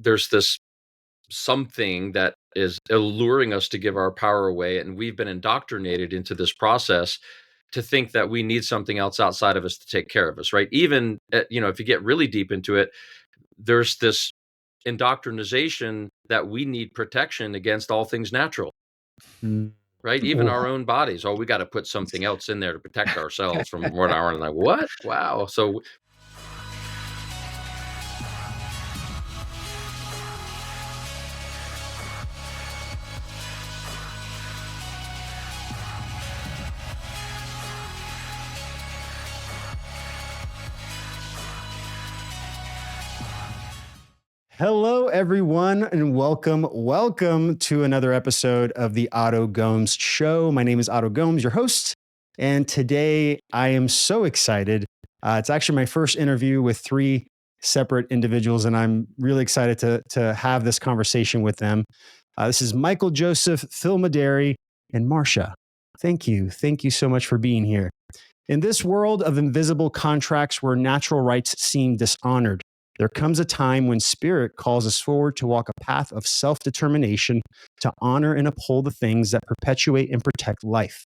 there's this something that is alluring us to give our power away, and we've been indoctrinated into this process to think that we need something else outside of us to take care of us, right? Even if you get really deep into it, there's this indoctrination that we need protection against all things natural, Mm. right? Even our own bodies. Oh, we got to put something else in there to protect ourselves from what our like what? Wow. So Hello, everyone, and welcome to another episode of the Oto Gomes Show. My name is Oto Gomes, your host, and today I am so excited. It's actually my first interview with three separate individuals, and I'm really excited to have this conversation with them. This is Michael Joseph, Phil Mederi, and Marcia. Thank you so much for being here. In this world of invisible contracts where natural rights seem dishonored, there comes a time when spirit calls us forward to walk a path of self-determination to honor and uphold the things that perpetuate and protect life.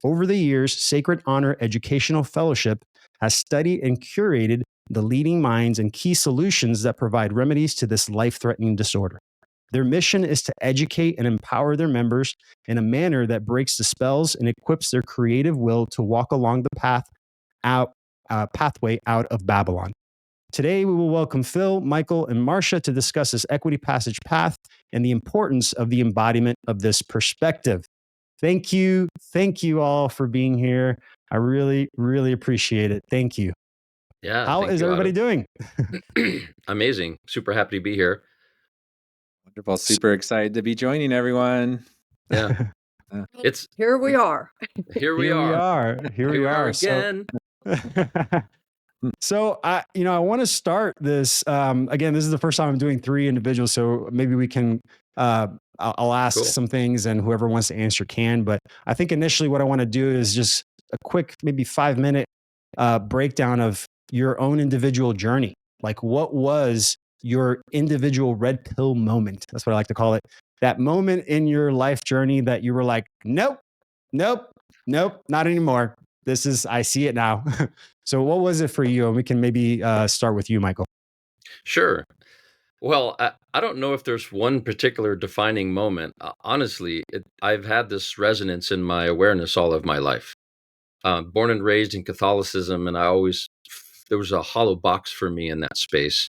Over the years, Sacred Honor Educational Fellowship has studied and curated the leading minds and key solutions that provide remedies to this life-threatening disorder. Their mission is to educate and empower their members in a manner that breaks the spells and equips their creative will to walk along the pathway out of Babylon. Today, we will welcome Phil, Michael, and Marcia to discuss this equity passage path and the importance of the embodiment of this perspective. Thank you all for being here. I really, really appreciate it. Thank you. yeah. How is everybody doing? Amazing. Super happy to be here. Wonderful. Super excited to be joining everyone. Yeah. Here we are. Here we are again. So I want to start this. Again, this is the first time I'm doing three individuals, so maybe we can. I'll ask some things, and whoever wants to answer can. But I think initially, what I want to do is just a quick, maybe 5-minute breakdown of your own individual journey. Like, what was your individual red pill moment? That's what I like to call it. That moment in your life journey that you were like, nope, not anymore. I see it now. So what was it for you? And we can maybe start with you, Michael. Sure. Well, I don't know if there's one particular defining moment. Honestly, I've had this resonance in my awareness all of my life. Born and raised in Catholicism, and there was a hollow box for me in that space.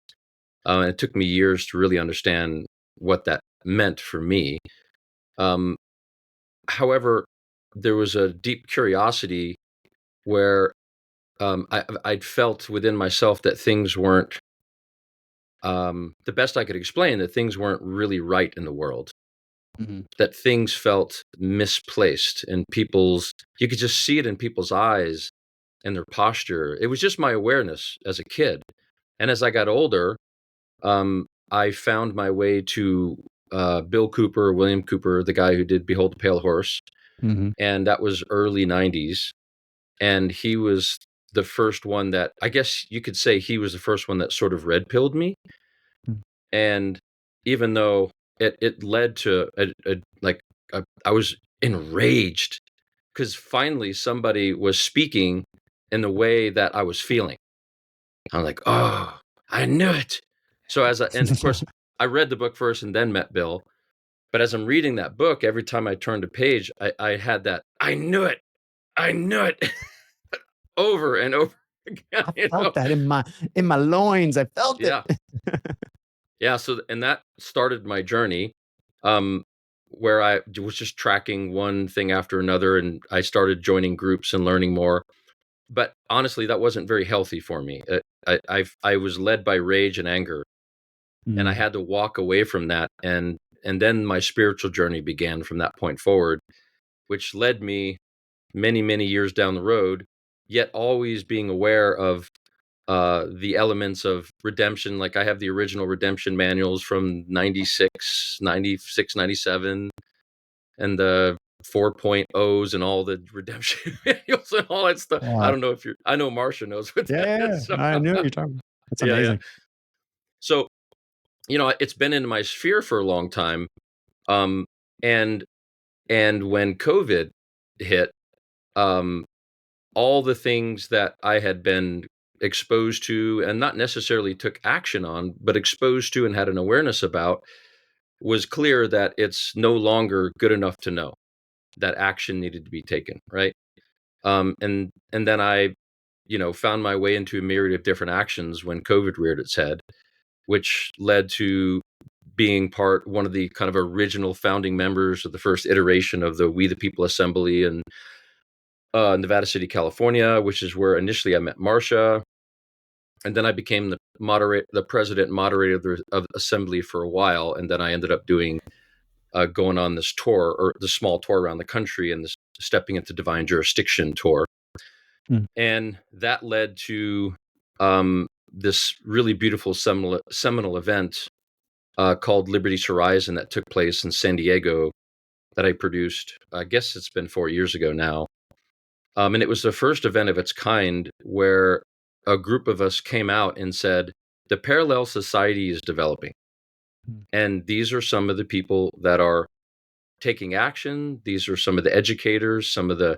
And it took me years to really understand what that meant for me. However, there was a deep curiosity where I'd felt within myself that things weren't, the best I could explain, that things weren't really right in the world. Mm-hmm. That things felt misplaced in you could just see it in people's eyes and their posture. It was just my awareness as a kid. And as I got older, I found my way to William Cooper, the guy who did Behold the Pale Horse. Mm-hmm. And that was early 90s. And he was the first one that, I guess you could say he was the first one that sort of red-pilled me. Mm-hmm. And even though it led to I was enraged because finally somebody was speaking in the way that I was feeling. I'm like, oh, I knew it. So and of course, I read the book first and then met Bill. But as I'm reading that book, every time I turned a page, I had that, I knew it. Over and over again. I felt that in my loins. I felt it. Yeah. So, and that started my journey, where I was just tracking one thing after another, and I started joining groups and learning more. But honestly, that wasn't very healthy for me. I was led by rage and anger, and I had to walk away from that. And then my spiritual journey began from that point forward, which led me many, many years down the road, yet always being aware of the elements of redemption. Like I have the original redemption manuals from 96, 97, and the 4.0s and all the redemption manuals and all that stuff. Wow. I don't know I know Marcia knows what that is. So. I know what you're talking about. That's amazing. Yeah. So it's been in my sphere for a long time. Um, and when COVID hit, um, all the things that I had been exposed to and not necessarily took action on, but exposed to and had an awareness about, was clear that it's no longer good enough to know that action needed to be taken, right? And then I, found my way into a myriad of different actions when COVID reared its head, which led to being one of the kind of original founding members of the first iteration of the We the People Assembly in Nevada City, California, which is where initially I met Marcia. And then I became the president and moderator of the assembly for a while. And then I ended up going on this tour, or the small tour around the country, and this Stepping into Divine Jurisdiction tour. Mm. And that led to this really beautiful seminal event called Liberty's Horizon that took place in San Diego that I produced. I guess it's been 4 years ago now. And it was the first event of its kind where a group of us came out and said, the parallel society is developing. And these are some of the people that are taking action. These are some of the educators, some of the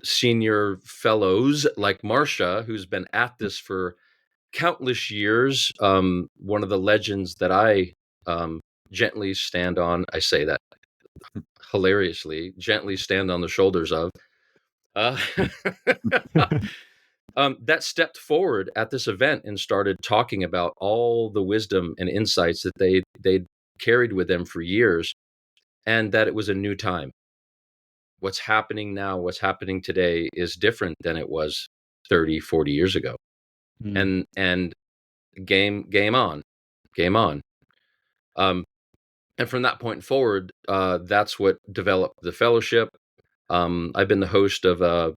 senior fellows like Marcia, who's been at this for countless years. One of the legends that I gently stand on, I say that hilariously, gently stand on the shoulders of, uh, that stepped forward at this event and started talking about all the wisdom and insights that they'd carried with them for years, and that it was a new time. What's happening now, what's happening today is different than it was 30, 40 years ago. And game on. And from that point forward, that's what developed the fellowship. I've been the host of a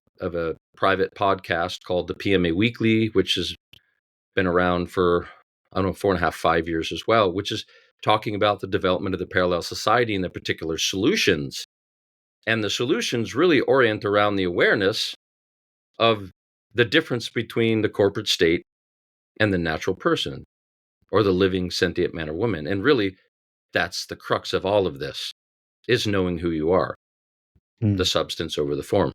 private podcast called the PMA Weekly, which has been around for, I don't know, 4.5, 5 years as well, which is talking about the development of the parallel society and the particular solutions. And the solutions really orient around the awareness of the difference between the corporate state and the natural person, or the living sentient man or woman. And really, that's the crux of all of this, is knowing who you are, the substance over the form.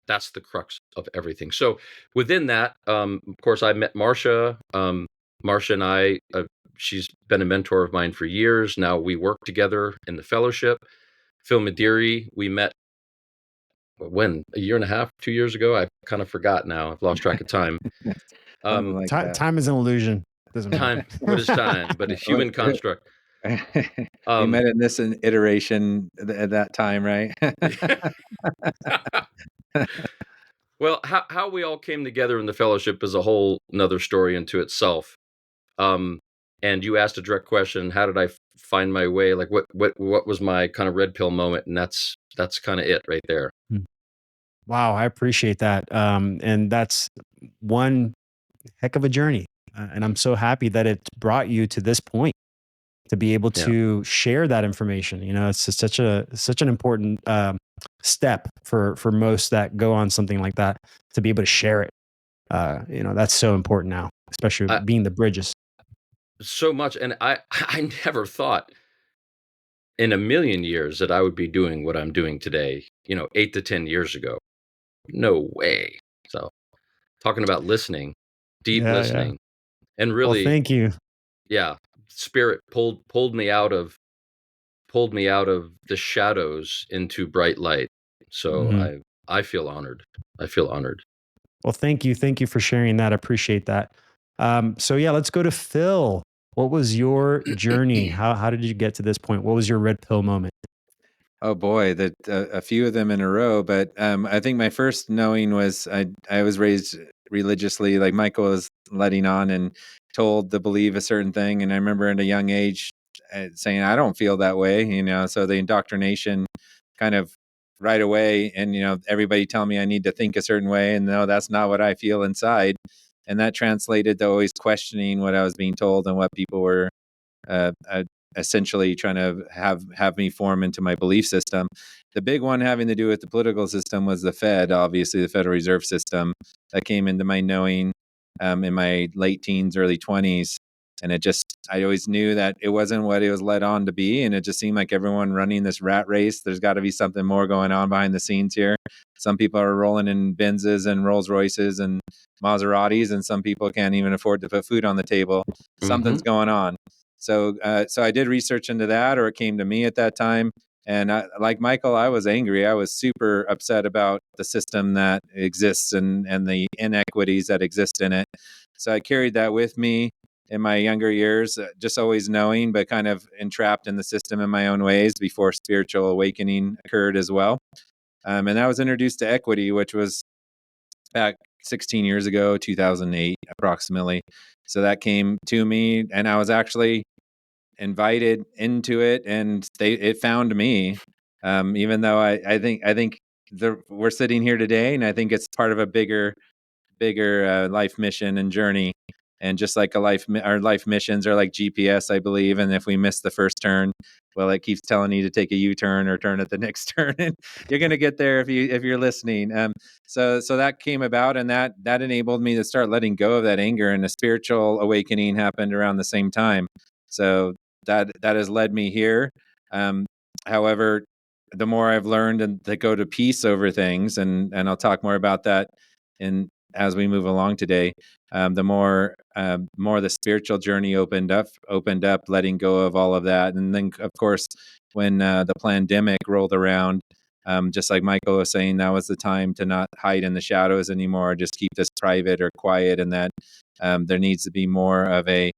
That's the crux of everything. So within that, of course, I met Marcia. Marcia and I, she's been a mentor of mine for years. Now we work together in the fellowship. Phil Mederi, we met when, a year and a half, 2 years ago? I kind of forgot now. I've lost track of time. Like Time is an illusion. Doesn't matter. Time, what is time? But a human construct. We met in this iteration at that time, right? Well, how we all came together in the fellowship is a whole another story into itself. And you asked a direct question: how did I find my way? Like, what was my kind of red pill moment? And that's kind of it right there. Wow, I appreciate that. And that's one heck of a journey. And I'm so happy that it brought you to this point to be able to share that information. It's just such an important step for most that go on something like that, to be able to share it. That's so important now, especially being the bridges. So much. And I never thought in a million years that I would be doing what I'm doing today, 8 to 10 years ago. No way. So talking about listening, deep listening, and really, well, thank you. Yeah. Spirit pulled me out of the shadows into bright light. So I feel honored. Well, thank you. Thank you for sharing that. I appreciate that. So let's go to Phil. What was your journey? How did you get to this point? What was your red pill moment? Oh boy, a few of them in a row. But I think my first knowing was I was raised religiously, like Michael was letting on, and told to believe a certain thing. And I remember at a young age saying, I don't feel that way, so the indoctrination kind of right away. And, everybody telling me I need to think a certain way. And no, that's not what I feel inside. And that translated to always questioning what I was being told and what people were essentially trying to have me form into my belief system. The big one having to do with the political system was the Fed, obviously the Federal Reserve System, that came into my knowing. in my late teens, early 20s. And I always knew that it wasn't what it was led on to be. And it just seemed like everyone running this rat race. There's got to be something more going on behind the scenes here. Some people are rolling in Benzes and Rolls Royces and Maseratis, and some people can't even afford to put food on the table. Something's going on. So I did research into that, or it came to me at that time. And like Michael, I was angry. I was super upset about the system that exists and the inequities that exist in it. So I carried that with me in my younger years, just always knowing, but kind of entrapped in the system in my own ways before spiritual awakening occurred as well. And I was introduced to equity, which was back 16 years ago, 2008, approximately. So that came to me, and I was actually invited into it, and it found me. Even though I think we're sitting here today, and I think it's part of a bigger life mission and journey. And just like our life missions are like GPS, I believe. And if we miss the first turn, well, it keeps telling you to take a U-turn or turn at the next turn, and you're going to get there if you're listening. So that came about, and that enabled me to start letting go of that anger, and a spiritual awakening happened around the same time. So that has led me here. However, the more I've learned and to go to peace over things, and I'll talk more about that as we move along today, the more the spiritual journey opened up, letting go of all of that. And then, of course, when the pandemic rolled around, just like Michael was saying, that was the time to not hide in the shadows anymore, just keep this private or quiet, and that there needs to be more of a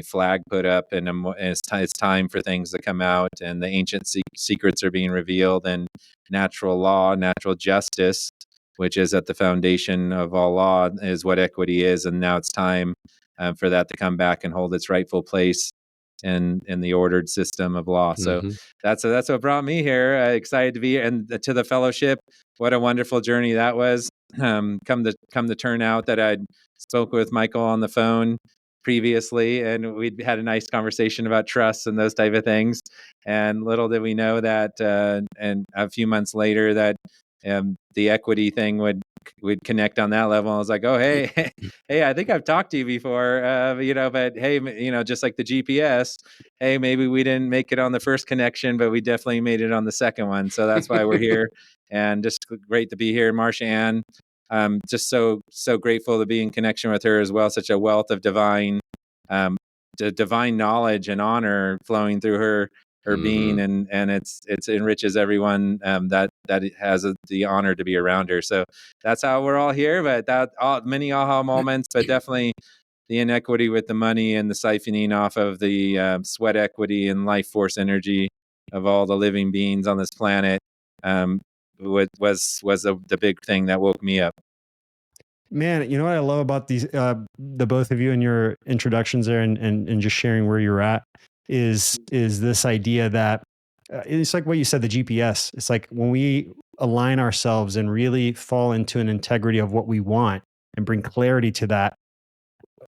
flag put up, and it's time for things to come out, and the ancient secrets are being revealed, and natural law, natural justice, which is at the foundation of all law, is what equity is. And now it's time for that to come back and hold its rightful place in the ordered system of law. So that's what brought me here. Excited to be here, and to the fellowship. What a wonderful journey that was. Come to turn out that I'd spoke with Michael on the phone previously, and we'd had a nice conversation about trust and those type of things. And little did we know that, and a few months later, that the equity thing would connect on that level. I was like, oh, hey, I think I've talked to you before, but hey, just like the GPS, hey, maybe we didn't make it on the first connection, but we definitely made it on the second one. So that's why we're here, and just great to be here. Marcia Ann, just so grateful to be in connection with her as well. Such a wealth of divine knowledge and honor flowing through her being, and it enriches everyone that it has the honor to be around her. So that's how we're all here. But many aha moments, but definitely the inequity with the money and the siphoning off of the sweat equity and life force energy of all the living beings on this planet was the big thing that woke me up. Man, you know what I love about these, the both of you and your introductions there, and just sharing where you're at, is this idea that it's like what you said, the GPS. It's like when we align ourselves and really fall into an integrity of what we want and bring clarity to that,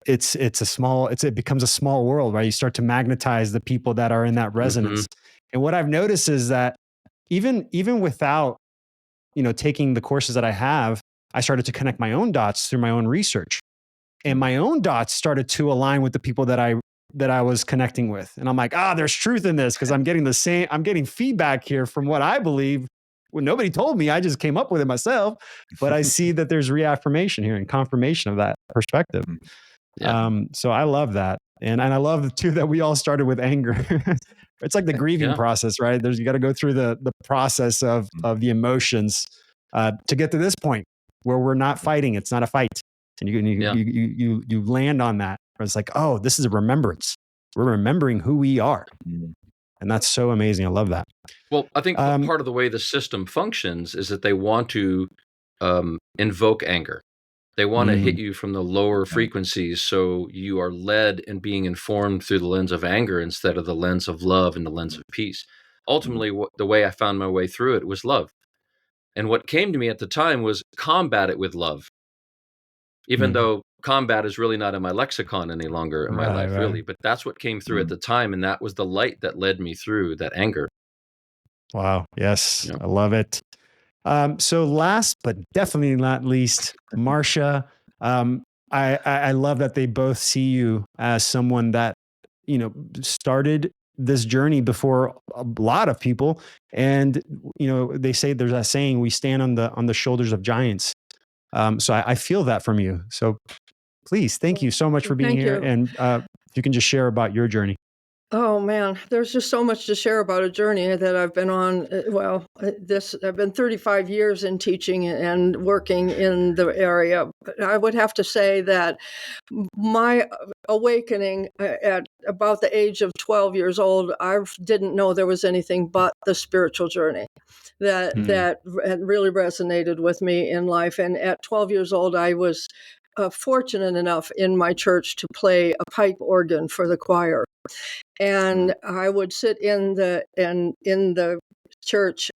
it becomes a small world, right? You start to magnetize the people that are in that resonance. And what I've noticed is that even without, taking the courses that I have, I started to connect my own dots through my own research, and my own dots started to align with the people that I was connecting with. And I'm like, there's truth in this, because I'm getting feedback here from what I believe. Well, nobody told me, I just came up with it myself, but I see that there's reaffirmation here and confirmation of that perspective. Yeah. So I love that. And I love too that we all started with anger. It's like the grieving process, right? You got to go through the process of the emotions to get to this point where we're not fighting. It's not a fight. And you land on that. It's like, oh, this is a remembrance. We're remembering who we are. And that's so amazing. I love that. Well, I think part of the way the system functions is that they want to invoke anger. They want to hit you from the lower frequencies, so you are led and being informed through the lens of anger instead of the lens of love and the lens of peace. Ultimately, the way I found my way through it was love. And what came to me at the time was combat it with love, even though combat is really not in my lexicon any longer in my life, really. But that's what came through at the time, and that was the light that led me through that anger. Wow. Yes, I love it. So last but definitely not least, Marcia, I love that they both see you as someone that, started this journey before a lot of people. And, they say there's that saying, we stand on the shoulders of giants. So I feel that from you. So please, thank you so much for being Thank here. you. And if you can just share about your journey. Oh man, there's just so much to share about a journey that I've been on. I've been 35 years in teaching and working in the area. I would have to say that my awakening at about the age of 12 years old, I didn't know there was anything but the spiritual journey that had really resonated with me in life. And at 12 years old, I was fortunate enough in my church to play a pipe organ for the choir. And I would sit in the church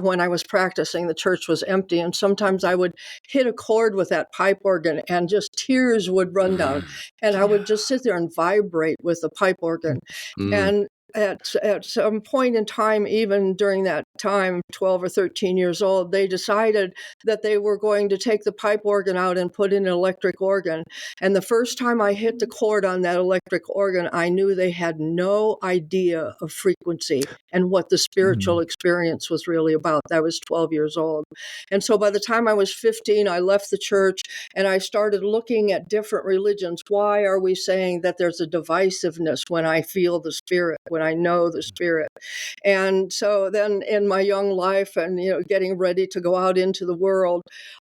when I was practicing. The church was empty, and sometimes I would hit a chord with that pipe organ, and just tears would run down, and I would just sit there and vibrate with the pipe organ. And at some point in time, even during that time, 12 or 13 years old, they decided that they were going to take the pipe organ out and put in an electric organ. And the first time I hit the chord on that electric organ, I knew they had no idea of frequency and what the spiritual experience was really about. I was 12 years old. And so by the time I was 15, I left the church and I started looking at different religions. Why are we saying that there's a divisiveness when I feel the spirit, when I know the spirit? And so then in my young life and, getting ready to go out into the world,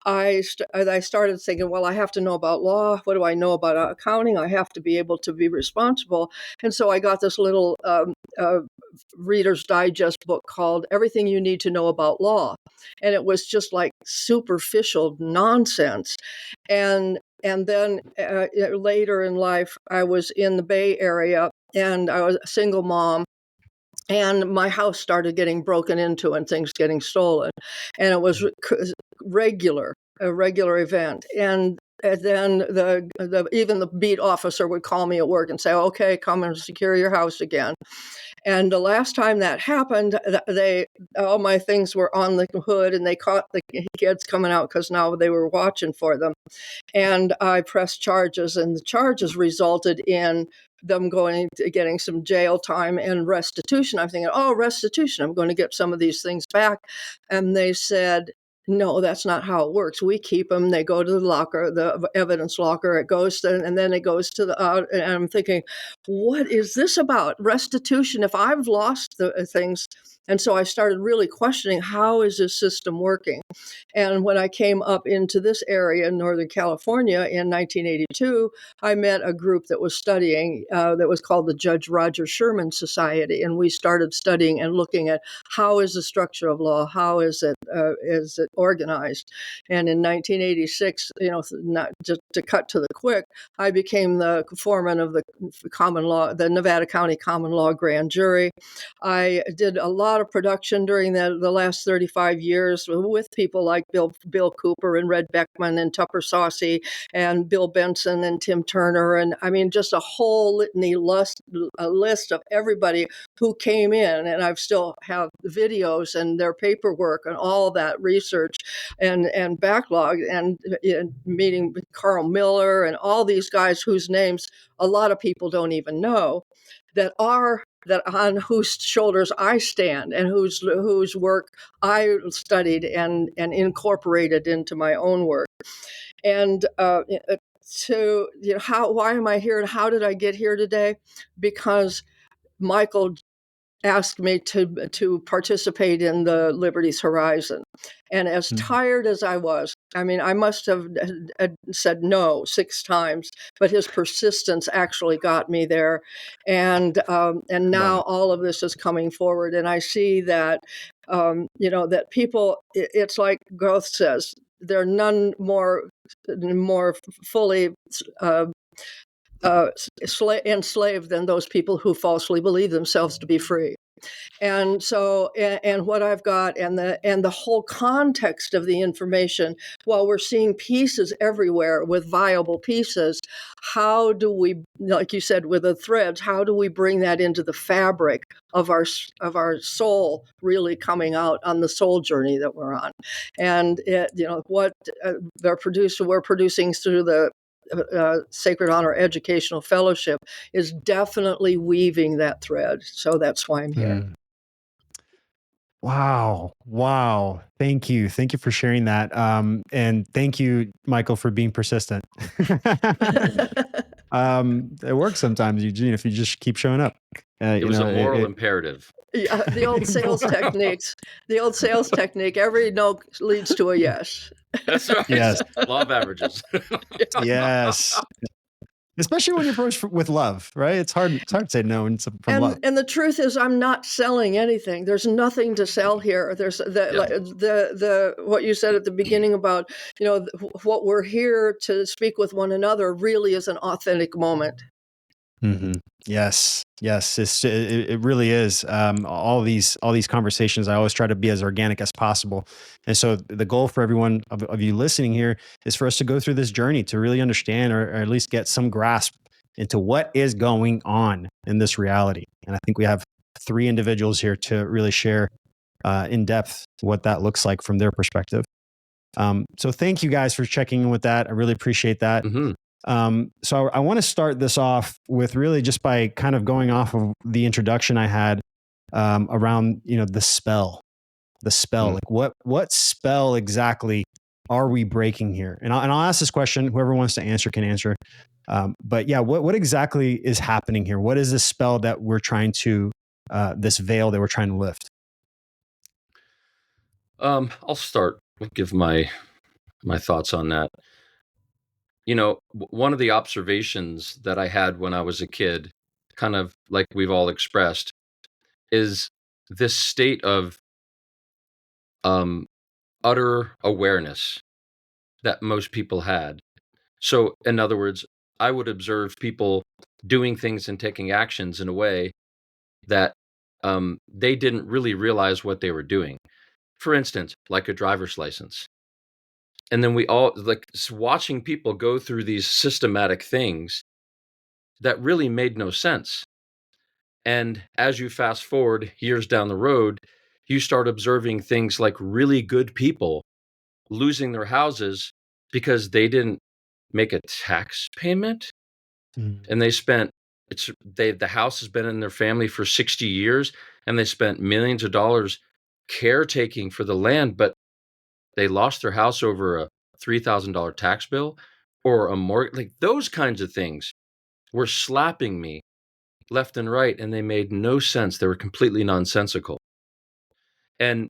I started thinking, well, I have to know about law. What do I know about accounting? I have to be able to be responsible. And so I got this little Reader's Digest book called Everything You Need to Know About Law. And it was just like superficial nonsense. And then later in life, I was in the Bay Area and I was a single mom. And my house started getting broken into and things getting stolen. And it was a regular event. And then even the beat officer would call me at work and say, okay, come and secure your house again. And the last time that happened, all my things were on the hood and they caught the kids coming out because now they were watching for them. And I pressed charges, and the charges resulted in them getting some jail time and restitution. I'm thinking, oh, restitution, I'm going to get some of these things back. And they said, no, that's not how it works. We keep them. They go to the locker, the evidence locker. It goes to, and then it goes to the. And I'm thinking, what is this about? Restitution? If I've lost the things, and so I started really questioning, how is this system working? And when I came up into this area in Northern California in 1982, I met a group that was studying that was called the Judge Roger Sherman Society, and we started studying and looking at how is the structure of law, how is it organized. And in 1986, not just to cut to the quick, I became the foreman of the Nevada County Common Law Grand Jury. I did a lot of production during the last 35 years with people like Bill Cooper and Red Beckman and Tupper Saucy and Bill Benson and Tim Turner. And I mean, just a whole litany a list of everybody who came in. And I still have videos and their paperwork and all that research and backlog and meeting with Carl Miller and all these guys whose names a lot of people don't even know, that on whose shoulders I stand and whose work I studied and incorporated into my own work. And why am I here and how did I get here today? Because Michael asked me to participate in the Liberties Horizon. And as tired as I was, I mean, I must have said no 6 times, but his persistence actually got me there. And now all of this is coming forward. And I see that, that people, it's like Goethe says, they're none more fully enslaved than those people who falsely believe themselves to be free. And so, and what I've got, and the whole context of the information, while we're seeing pieces everywhere with viable pieces, how do we, like you said, with the threads, how do we bring that into the fabric of our soul really coming out on the soul journey that we're on? And what we're producing through the Sacred Honor Educational Fellowship is definitely weaving that thread. So that's why I'm here. Mm. Wow. Wow. Thank you. Thank you for sharing that. And thank you, Michael, for being persistent. It works sometimes, Eugene, if you just keep showing up. It was a moral imperative. Yeah, the old sales techniques, the old sales technique, every no leads to a yes. That's right. Yes. Law of averages. Yes. Especially when you approach with love, right? It's hard to say no from love. And the truth is, I'm not selling anything. There's nothing to sell here. There's the what you said at the beginning about, what we're here to speak with one another really is an authentic moment. Mm-hmm. Yes. It really is. All these conversations, I always try to be as organic as possible. And so the goal for everyone of you listening here is for us to go through this journey to really understand or at least get some grasp into what is going on in this reality. And I think we have 3 individuals here to really share in depth what that looks like from their perspective. So thank you guys for checking in with that. I really appreciate that. Mm-hmm. So I want to start this off with really just by kind of going off of the introduction I had around, the spell, like what spell exactly are we breaking here? And I'll ask this question. Whoever wants to answer can answer. But yeah, what exactly is happening here? What is this spell that we're trying to, this veil that we're trying to lift? I'll start. I'll give my thoughts on that. One of the observations that I had when I was a kid, kind of like we've all expressed, is this state of utter awareness that most people had. So, in other words, I would observe people doing things and taking actions in a way that they didn't really realize what they were doing. For instance, like a driver's license. And then we all watching people go through these systematic things that really made no sense. And as you fast forward years down the road, you start observing things like really good people losing their houses because they didn't make a tax payment. And the house has been in their family for 60 years and they spent millions of dollars caretaking for the land, but they lost their house over a $3,000 tax bill or a mortgage. Like those kinds of things were slapping me left and right, and they made no sense. They were completely nonsensical. And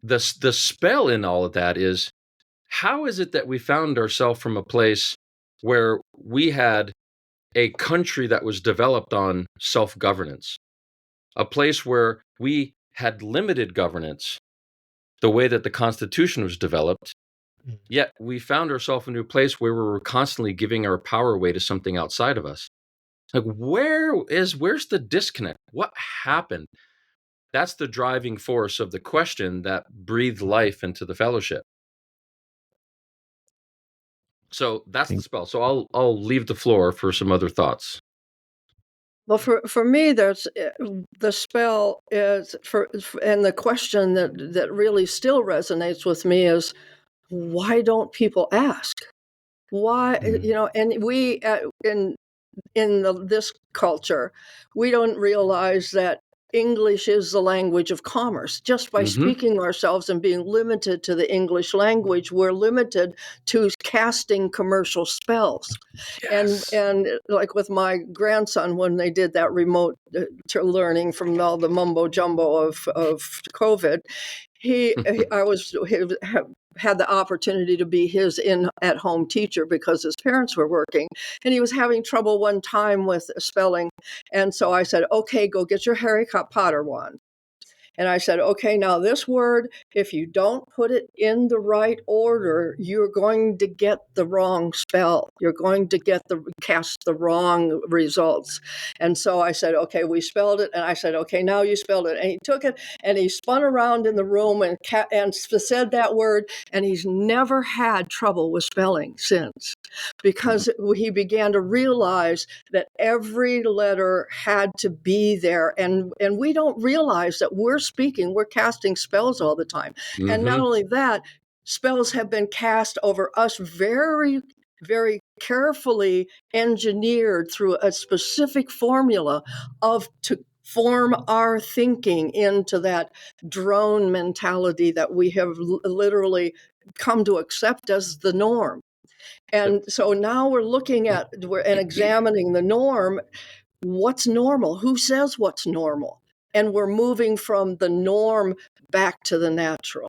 the spell in all of that is, how is it that we found ourselves from a place where we had a country that was developed on self-governance, a place where we had limited governance, the way that the Constitution was developed, yet we found ourselves in a new place where we were constantly giving our power away to something outside of us. Like, where's the disconnect? What happened? That's the driving force of the question that breathed life into the fellowship. So that's the spell. So I'll leave the floor for some other thoughts. Well, for me, there's the spell is and the question that really still resonates with me is, why don't people ask? Why, and we in this culture, we don't realize that English is the language of commerce. Just by speaking ourselves and being limited to the English language, we're limited to casting commercial spells. Yes. And like with my grandson, when they did that remote learning from all the mumbo jumbo of COVID, had the opportunity to be his at-home teacher because his parents were working, and he was having trouble one time with spelling. And so I said, okay, go get your Harry Potter wand. And I said, okay, now this word, if you don't put it in the right order, you're going to get the wrong spell. You're going to cast the wrong results. And so I said, okay, we spelled it. And I said, okay, now you spelled it. And he took it and he spun around in the room and said that word. And he's never had trouble with spelling since, because he began to realize that every letter had to be there. And we don't realize that we're casting spells all the time. And not only that, spells have been cast over us very, very carefully engineered through a specific formula to form our thinking into that drone mentality that we have literally come to accept as the norm. And so now we're looking at and examining the norm. What's normal? Who says what's normal? And we're moving from the norm back to the natural.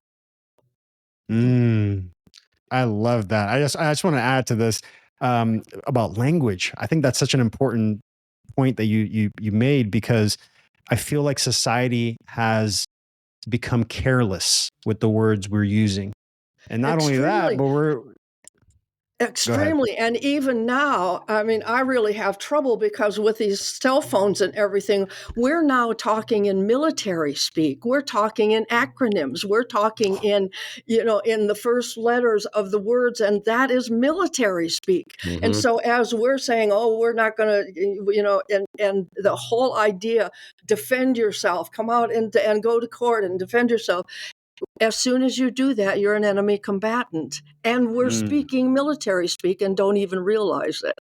I love that. I just want to add to this about language. I think that's such an important point that you made, because I feel like society has become careless with the words we're using. And not only that, but we're extremely. And even now, I mean, I really have trouble because with these cell phones and everything, we're now talking in military speak. We're talking in acronyms. We're talking in, in the first letters of the words, and that is military speak. Mm-hmm. And so as we're saying, oh, we're not going to, and the whole idea, defend yourself, come out and go to court and defend yourself. As soon as you do that, you're an enemy combatant. And we're speaking military speak and don't even realize it.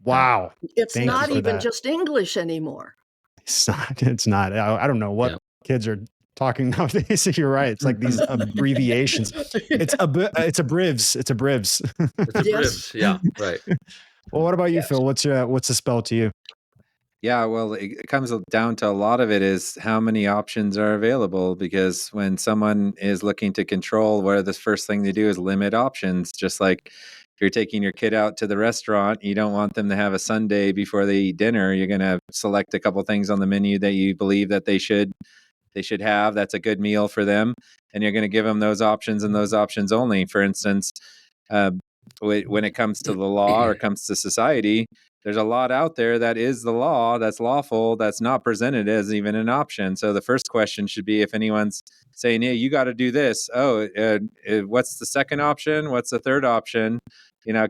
Wow. It's not even just English anymore. It's not. I don't know what kids are talking nowadays. You're right. It's like these abbreviations. It's a brivs. It's a brivs. It's a brivs. Yeah. Right. Well, what about you, Phil? What's the spell to you? Yeah, well, it comes down to a lot of it is how many options are available, because when someone is looking to control, where the first thing they do is limit options. Just like if you're taking your kid out to the restaurant, you don't want them to have a sundae before they eat dinner. You're going to select a couple things on the menu that you believe that they should have. That's a good meal for them. And you're going to give them those options and those options only. For instance, when it comes to the law or comes to society, there's a lot out there that is the law, that's lawful, that's not presented as even an option. So the first question should be, if anyone's saying, hey, you got to do this. Oh, what's the second option? What's the third option?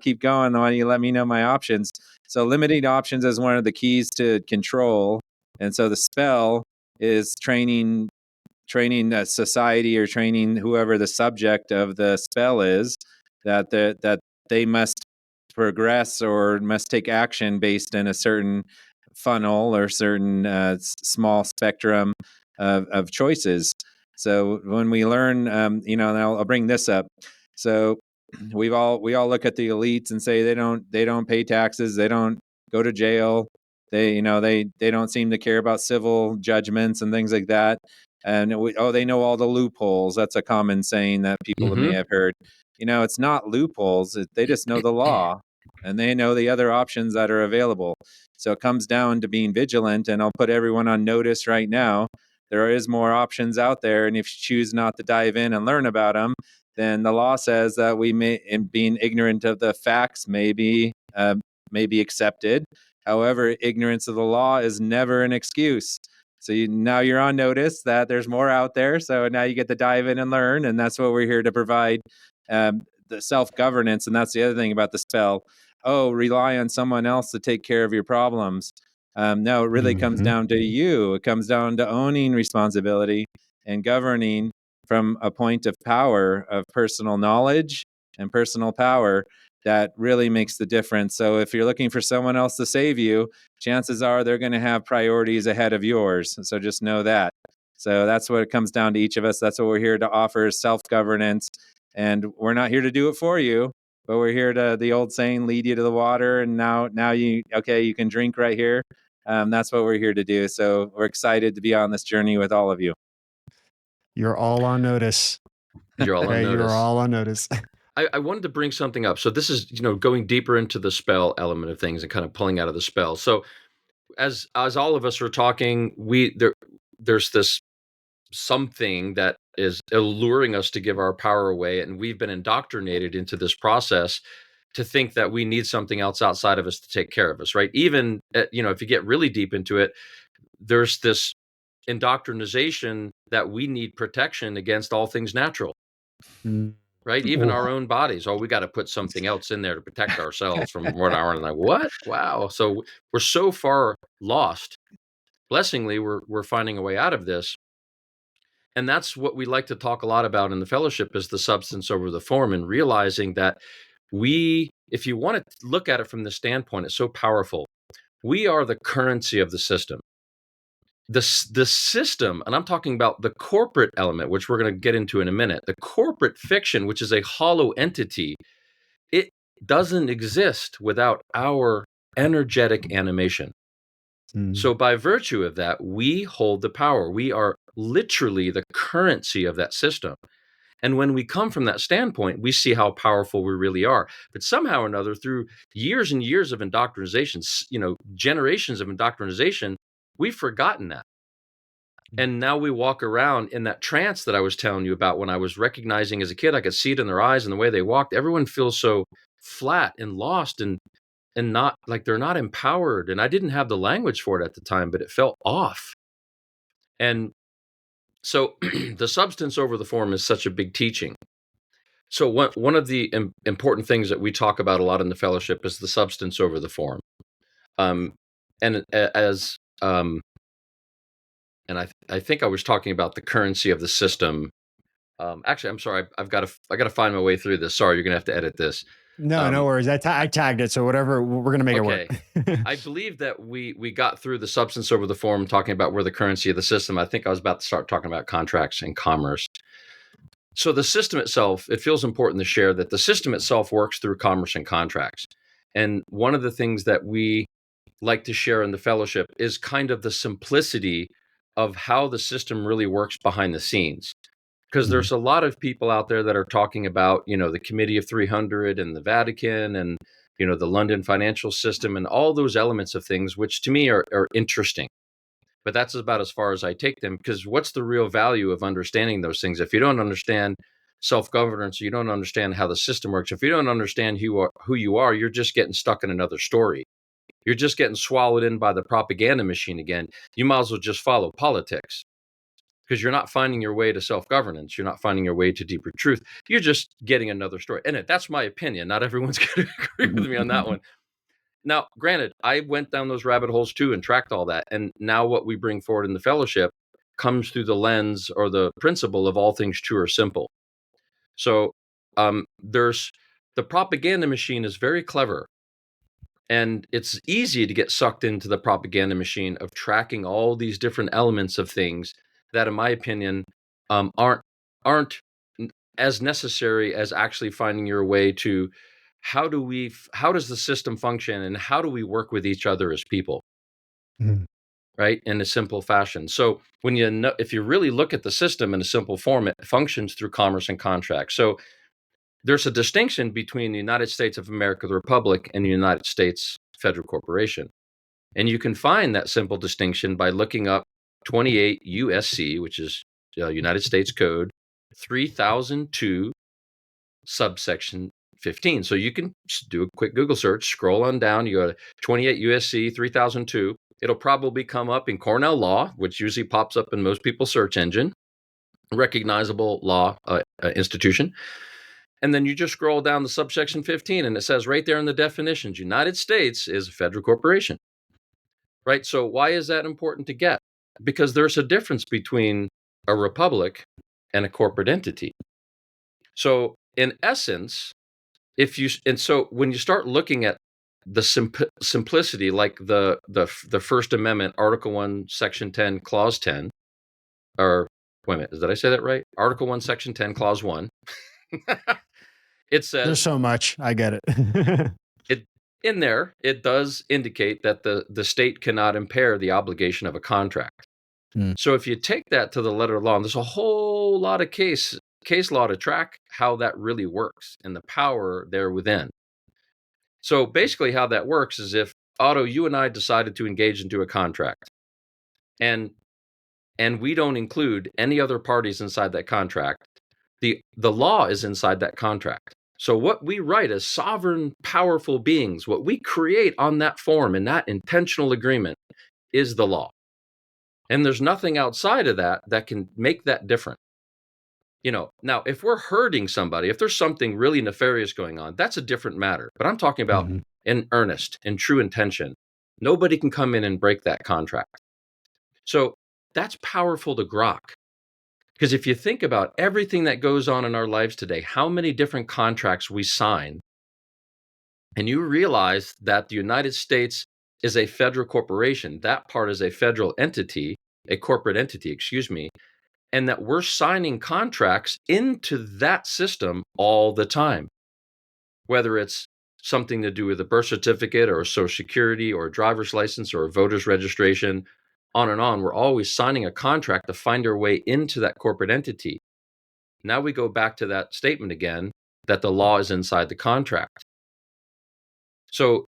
Keep going. Why don't you let me know my options? So limiting options is one of the keys to control. And so the spell is training society, or training whoever the subject of the spell is, that they must progress or must take action based in a certain funnel or certain small spectrum of choices. So when we learn, and I'll bring this up. So we all look at the elites and say they don't pay taxes, they don't go to jail, they don't seem to care about civil judgments and things like that. And they know all the loopholes. That's a common saying that people may have heard. It's not loopholes. They just know the law, and they know the other options that are available. So it comes down to being vigilant, and I'll put everyone on notice right now. There is more options out there, and if you choose not to dive in and learn about them, then the law says that we may, in being ignorant of the facts, may be accepted. However, ignorance of the law is never an excuse. So now you're on notice that there's more out there. So now you get to dive in and learn, and that's what we're here to provide. The self-governance, and that's the other thing about the spell. Oh, rely on someone else to take care of your problems. No, it really comes down to you. It comes down to owning responsibility and governing from a point of power, of personal knowledge and personal power, that really makes the difference. So if you're looking for someone else to save you, chances are they're going to have priorities ahead of yours. So just know that. So that's what it comes down to each of us. That's what we're here to offer, is self-governance. And we're not here to do it for you, but we're here to, the old saying, lead you to the water. And now you can drink right here. That's what we're here to do. So we're excited to be on this journey with all of you. You're all on notice. You're all on notice. You're all on notice. I wanted to bring something up. So this is, going deeper into the spell element of things and kind of pulling out of the spell. So as all of us are talking, there's this something that is alluring us to give our power away, and we've been indoctrinated into this process to think that we need something else outside of us to take care of us, right? Even if you get really deep into it, there's this indoctrination that we need protection against all things natural. Right? Even our own bodies. Oh, we got to put something else in there to protect ourselves from what our, like, what? Wow. So we're so far lost. Blessingly, we're finding a way out of this. And that's what we like to talk a lot about in the fellowship, is the substance over the form, and realizing that if you want to look at it from the standpoint, it's so powerful. We are the currency of the system. The system, and I'm talking about the corporate element, which we're going to get into in a minute, the corporate fiction, which is a hollow entity, it doesn't exist without our energetic animation. So by virtue of that, we hold the power. We are literally the currency of that system. And when we come from that standpoint, we see how powerful we really are. But somehow or another, through years and years of indoctrination, generations of indoctrination, we've forgotten that. And now we walk around in that trance that I was telling you about when I was recognizing as a kid. I could see it in their eyes and the way they walked. Everyone feels so flat and lost and not like they're not empowered. And I didn't have the language for it at the time, but it felt off. And so the substance over the form is such a big teaching. So one of the important things that we talk about a lot in the fellowship is the substance over the form. And I think I was talking about the currency of the system. Actually, I'm sorry. I got to find my way through this. Sorry, you're gonna have to edit this. No, no worries. I tagged it, so whatever, we're gonna make it work. I believe that we got through the substance over the form, talking about we're the currency of the system. I think I was about to start talking about contracts and commerce. So the system itself, it feels important to share that the system itself works through commerce and contracts. And one of the things that we like to share in the fellowship is kind of the simplicity of how the system really works behind the scenes. Because there's a lot of people out there that are talking about, the Committee of 300 and the Vatican and, the London financial system and all those elements of things, which to me are interesting. But that's about as far as I take them, because what's the real value of understanding those things? If you don't understand self-governance, you don't understand how the system works. If you don't understand who you are, you're just getting stuck in another story. You're just getting swallowed in by the propaganda machine again. You might as well just follow politics, because you're not finding your way to self-governance. You're not finding your way to deeper truth. You're just getting another story. And that's my opinion. Not everyone's going to agree with me on that one. Now, granted, I went down those rabbit holes too and tracked all that. And now what we bring forward in the fellowship comes through the lens or the principle of all things true or simple. So there's the propaganda machine is very clever. And it's easy to get sucked into the propaganda machine of tracking all these different elements of things that, in my opinion, aren't as necessary as actually finding your way to how does the system function and how do we work with each other as people, right? In a simple fashion. So if you really look at the system in a simple form, it functions through commerce and contracts. So there's a distinction between the United States of America, the Republic, and the United States Federal Corporation. And you can find that simple distinction by looking up 28 USC, which is United States Code 3002, subsection 15. So you can do a quick Google search, scroll on down, you go to 28 USC 3002. It'll probably come up in Cornell Law, which usually pops up in most people's search engine, recognizable law institution. And then you just scroll down to subsection 15, and it says right there in the definitions, United States is a federal corporation, right? So why is that important to get? Because there's a difference between a republic and a corporate entity. So in essence, so when you start looking at the simplicity, like the First Amendment, Article 1, Section 10, Clause 10, or wait a minute, did I say that right? Article 1, Section 10, Clause 1. It says there's so much. I get it. In there, it does indicate that the state cannot impair the obligation of a contract. So if you take that to the letter of law, and there's a whole lot of case law to track how that really works and the power there within. So basically how that works is if, Otto, you and I decided to engage into a contract, and we don't include any other parties inside that contract, the law is inside that contract. So what we write as sovereign, powerful beings, what we create on that form in that intentional agreement is the law. And there's nothing outside of that that can make that different. Now, if we're hurting somebody, if there's something really nefarious going on, that's a different matter. But I'm talking about in earnest, in true intention. Nobody can come in and break that contract. So that's powerful to grok. Because if you think about everything that goes on in our lives today, how many different contracts we sign and you realize that the United States is a federal corporation, that part is a federal entity, a corporate entity, excuse me, and that we're signing contracts into that system all the time, whether it's something to do with a birth certificate or a social security or a driver's license or a voter's registration, on and on. We're always signing a contract to find our way into that corporate entity. Now we go back to that statement again, that the law is inside the contract. So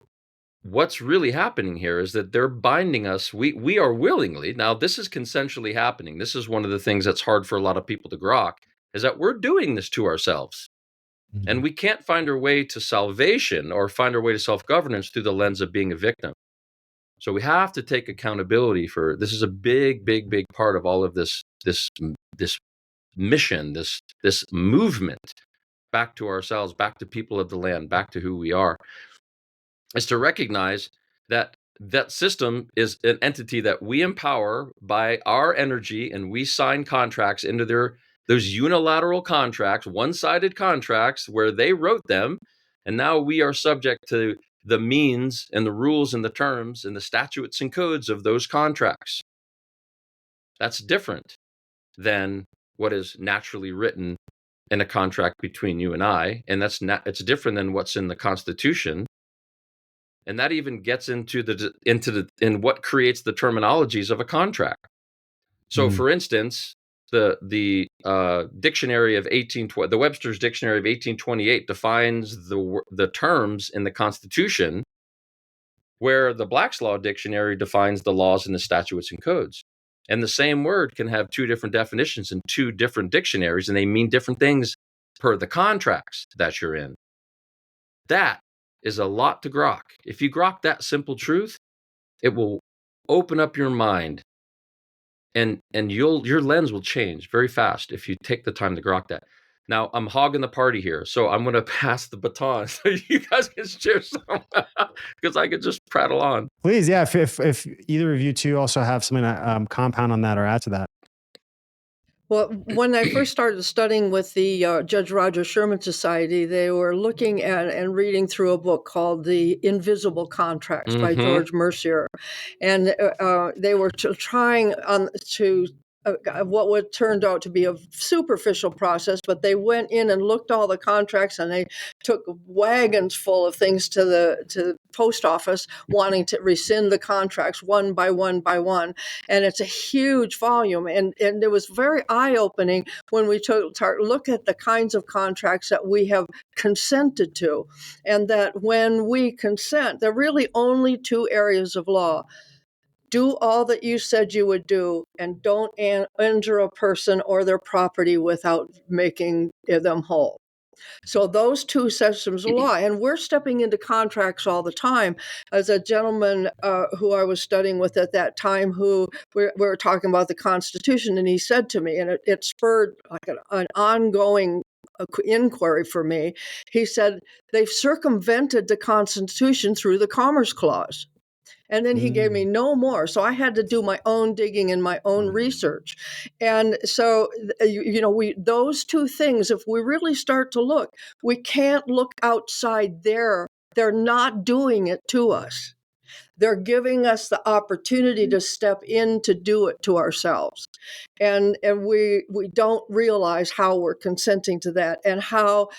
what's really happening here is that they're binding us. We are willingly, now this is consensually happening. This is one of the things that's hard for a lot of people to grok, is that we're doing this to ourselves. And we can't find our way to salvation or find our way to self-governance through the lens of being a victim. So we have to take accountability for this. Is a big, big, big part of all of this mission, this movement back to ourselves, back to people of the land, back to who we are, is to recognize that that system is an entity that we empower by our energy, and we sign contracts into those unilateral contracts, one-sided contracts where they wrote them, and now we are subject to the means and the rules and the terms and the statutes and codes of those contracts. That's different than what is naturally written in a contract between you and I, and it's different than what's in the Constitution. And that even gets into what creates the terminologies of a contract. So, for instance, the dictionary of 1820, the Webster's Dictionary of 1828 defines the terms in the Constitution, where the Black's Law Dictionary defines the laws and the statutes and codes. And the same word can have two different definitions in two different dictionaries, and they mean different things per the contracts that you're in. That is a lot to grok. If you grok that simple truth, it will open up your mind, and your lens will change very fast if you take the time to grok that. Now, I'm hogging the party here, so I'm going to pass the baton so you guys can share some, because I could just prattle on. Please, yeah. If either of you two also have something to compound on that or add to that. Well, when I first started studying with the Judge Roger Sherman Society, they were looking at and reading through a book called The Invisible Contracts by George Mercier. And they were trying to what would turned out to be a superficial process, but they went in and looked all the contracts, and they took wagons full of things to the post office wanting to rescind the contracts one by one by one. And it's a huge volume. And it was very eye-opening when we look at the kinds of contracts that we have consented to. And that when we consent, there are really only two areas of law. Do all that you said you would do, and don't injure a person or their property without making them whole. So those two systems of law, and we're stepping into contracts all the time. As a gentleman who I was studying with at that time, who we were talking about the Constitution, and he said to me, and it spurred like an ongoing inquiry for me. He said, they've circumvented the Constitution through the Commerce Clause. And then he gave me no more. So I had to do my own digging and my own research. And so, those two things, if we really start to look, we can't look outside there. They're not doing it to us. They're giving us the opportunity to step in to do it to ourselves. And we don't realize how we're consenting to that, and how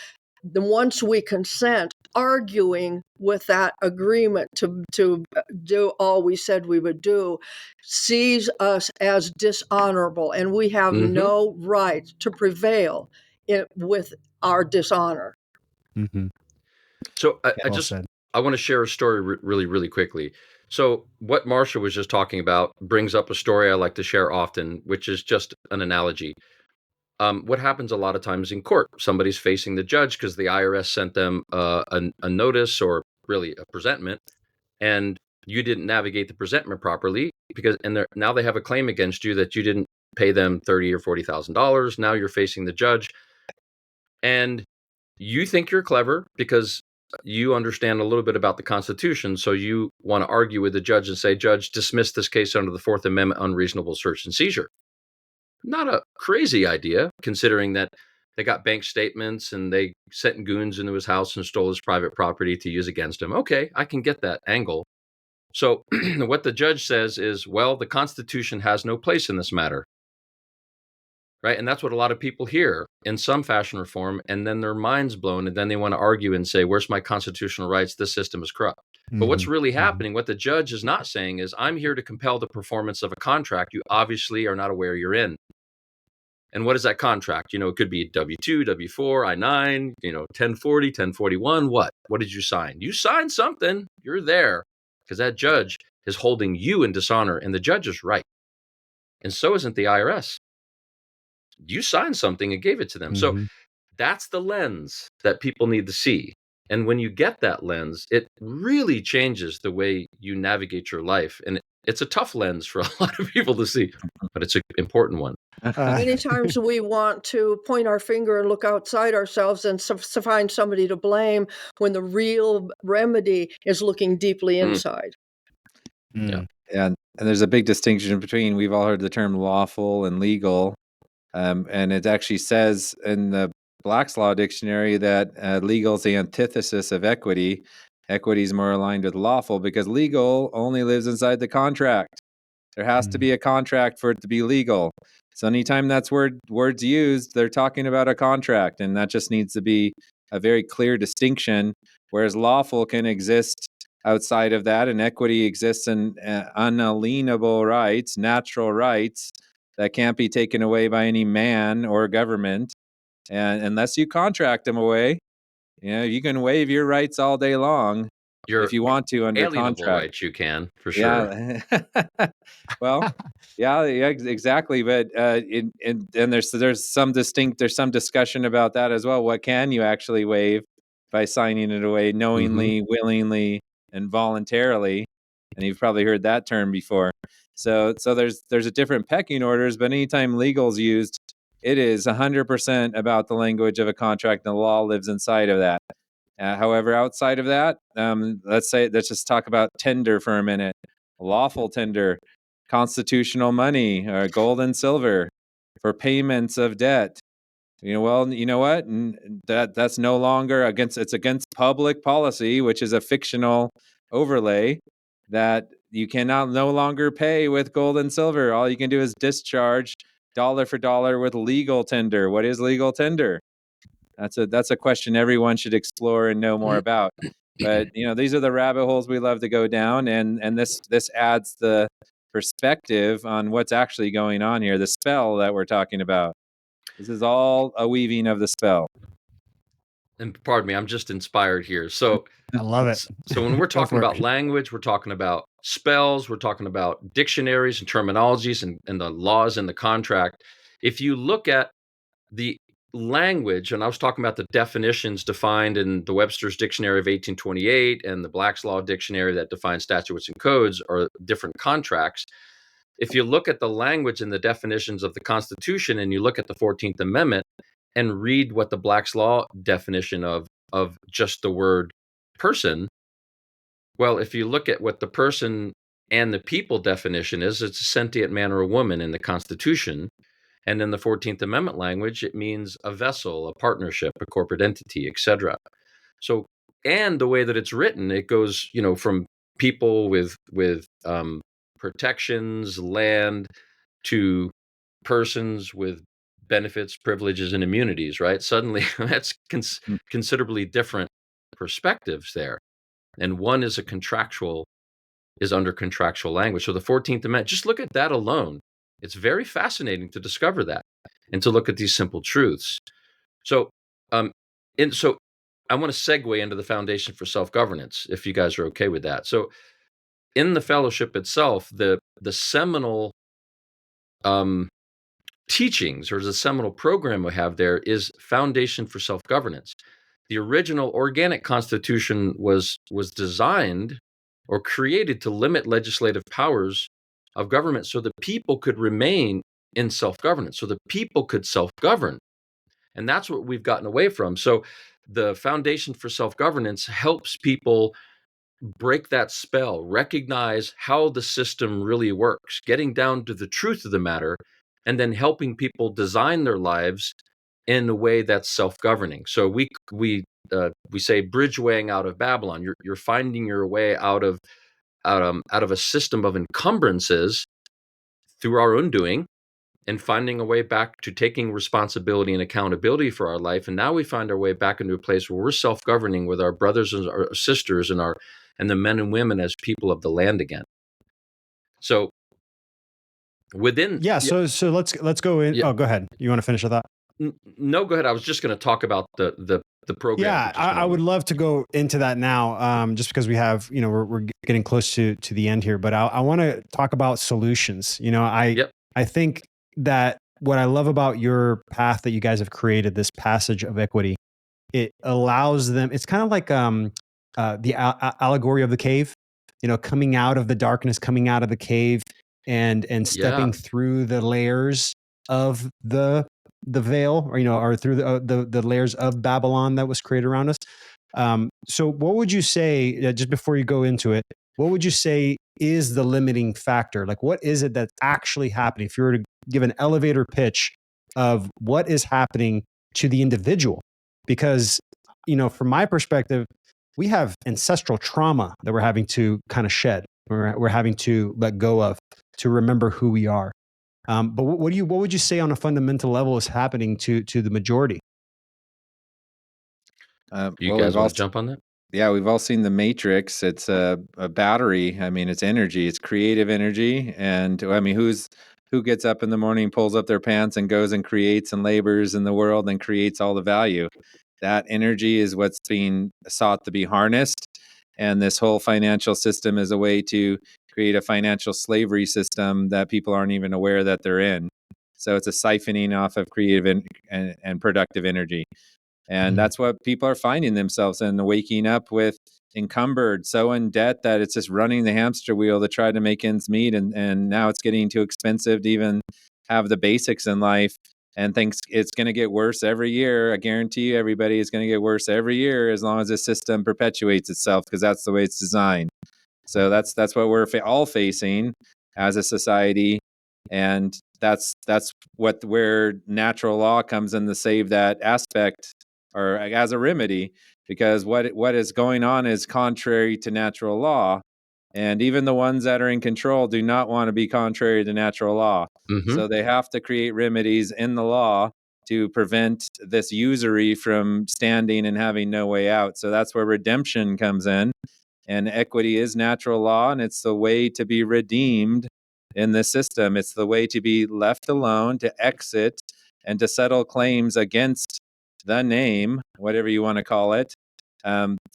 once we consent, arguing with that agreement to do all we said we would do sees us as dishonorable, and we have no right to prevail with our dishonor. So I want to share a story really, really quickly. So what Marcia was just talking about brings up a story I like to share often, which is just an analogy. What happens a lot of times in court, somebody's facing the judge because the IRS sent them a notice, or really a presentment, and you didn't navigate the presentment properly, now they have a claim against you that you didn't pay them $30,000 or $40,000. Now you're facing the judge, and you think you're clever because you understand a little bit about the Constitution. So you want to argue with the judge and say, Judge, dismiss this case under the Fourth Amendment, unreasonable search and seizure. Not a crazy idea, considering that They got bank statements and they sent goons into his house and stole his private property to use against him. Okay, I can get that angle. So what the judge says is, well, the Constitution has no place in this matter. Right. And that's what a lot of people hear in some fashion or form. And then their mind's blown. And then they want to argue and say, where's my constitutional rights? This system is corrupt. But what's really happening, what the judge is not saying is, I'm here to compel the performance of a contract you obviously are not aware you're in. And what is that contract? You know, it could be W-2, W-4, I-9, 1040, 1041. What did you sign? You signed something. You're there because that judge is holding you in dishonor. And the judge is right. And so isn't the IRS. You signed something and gave it to them. So that's the lens that people need to see. And when you get that lens, it really changes the way you navigate your life. And it's a tough lens for a lot of people to see, but it's an important one. Many times we want to point our finger and look outside ourselves and find somebody to blame when the real remedy is looking deeply inside. Yeah. And there's a big distinction between, we've all heard the term lawful and legal. And it actually says in the Black's Law Dictionary that legal is the antithesis of equity. Equity is more aligned with lawful because legal only lives inside the contract. There has to be a contract for it to be legal. So anytime that's words used, they're talking about a contract, and that just needs to be a very clear distinction. Whereas lawful can exist outside of that, and equity exists in unalienable rights, natural rights that can't be taken away by any man or government, and unless you contract them away. You can waive your rights all day long if you want to under alienable contract. rights, you can, for sure. Yeah. Well, yeah, exactly. But and there's some discussion about that as well. What can you actually waive by signing it away knowingly, willingly, and voluntarily? And you've probably heard that term before. So there's a different pecking orders, but anytime legal is used, it is 100% about the language of a contract, and the law lives inside of that. However, outside of that, let's just talk about tender for a minute. Lawful tender, constitutional money, or gold and silver for payments of debt. Well, you know what? That's no longer it's against public policy, which is a fictional overlay that you cannot no longer pay with gold and silver. All you can do is discharge dollar for dollar with legal tender. What is legal tender? That's a question everyone should explore and know more about. But these are the rabbit holes we love to go down, and this adds the perspective on what's actually going on here. The spell that we're talking about. This is all a weaving of the spell. And pardon me, I'm just inspired here. So I love it. So when we're talking about language, we're talking about spells, we're talking about dictionaries and terminologies and the laws in the contract. If you look at the language, and I was talking about the definitions defined in the Webster's Dictionary of 1828 and the Black's Law Dictionary that defines statutes and codes or different contracts. If you look at the language and the definitions of the Constitution and you look at the 14th Amendment and read what the Black's Law definition of just the word person, well, if you look at what the person and the people definition is, it's a sentient man or a woman in the Constitution. And in the 14th Amendment language, it means a vessel, a partnership, a corporate entity, etc. So, and the way that it's written, it goes, from people with protections, land, to persons with benefits, privileges, and immunities, right? Suddenly, that's considerably different perspectives there. And one is under contractual language. So the 14th Amendment, just look at that alone. It's very fascinating to discover that and to look at these simple truths. So, so I want to segue into the foundation for self-governance, if you guys are okay with that. So in the fellowship itself, the seminal teachings, or the seminal program we have there, is Foundation for Self-Governance. The original organic constitution was designed or created to limit legislative powers of government so the people could remain in self-governance, so the people could self-govern. And that's what we've gotten away from. So the Foundation for Self-Governance helps people break that spell, recognize how the system really works, getting down to the truth of the matter, and then helping people design their lives in a way that's self-governing. So we say bridgewaying out of Babylon. You're finding your way out of a system of encumbrances through our own doing, and finding a way back to taking responsibility and accountability for our life. And now we find our way back into a place where we're self-governing with our brothers and our sisters and the men and women as people of the land again. So within so let's go in. Yeah. Oh, go ahead. You want to finish with that? No, go ahead. I was just going to talk about the program. Yeah, I would love to go into that now, just because we have, we're getting close to the end here. But I want to talk about solutions. I think that what I love about your path that you guys have created, this passage of equity, it allows them. It's kind of like the allegory of the cave. Coming out of the darkness, coming out of the cave, and stepping through the layers of the veil, or through the layers of Babylon that was created around us. So what would you say, just before you go into it, what would you say is the limiting factor? Like, what is it that's actually happening? If you were to give an elevator pitch of what is happening to the individual, because, from my perspective, we have ancestral trauma that we're having to kind of shed, we're having to let go of, to remember who we are. But what would you say on a fundamental level is happening to the majority? You guys want to jump on that? Yeah, we've all seen The Matrix. It's a battery. I mean, it's energy. It's creative energy. And I mean, who gets up in the morning, pulls up their pants, and goes and creates and labors in the world and creates all the value? That energy is what's being sought to be harnessed. And this whole financial system is a way to create a financial slavery system that people aren't even aware that they're in. So it's a siphoning off of creative and productive energy. And that's what people are finding themselves in, waking up with encumbered, so in debt that it's just running the hamster wheel to try to make ends meet. And now it's getting too expensive to even have the basics in life, and thinks it's going to get worse every year. I guarantee you, everybody, is going to get worse every year as long as the system perpetuates itself, because that's the way it's designed. So that's what we're all facing as a society. And that's where natural law comes in to save that aspect, or as a remedy, because what is going on is contrary to natural law. And even the ones that are in control do not want to be contrary to natural law. Mm-hmm. So they have to create remedies in the law to prevent this usury from standing and having no way out. So that's where redemption comes in. And equity is natural law, and it's the way to be redeemed in this system. It's the way to be left alone, to exit, and to settle claims against the name, whatever you want to call it.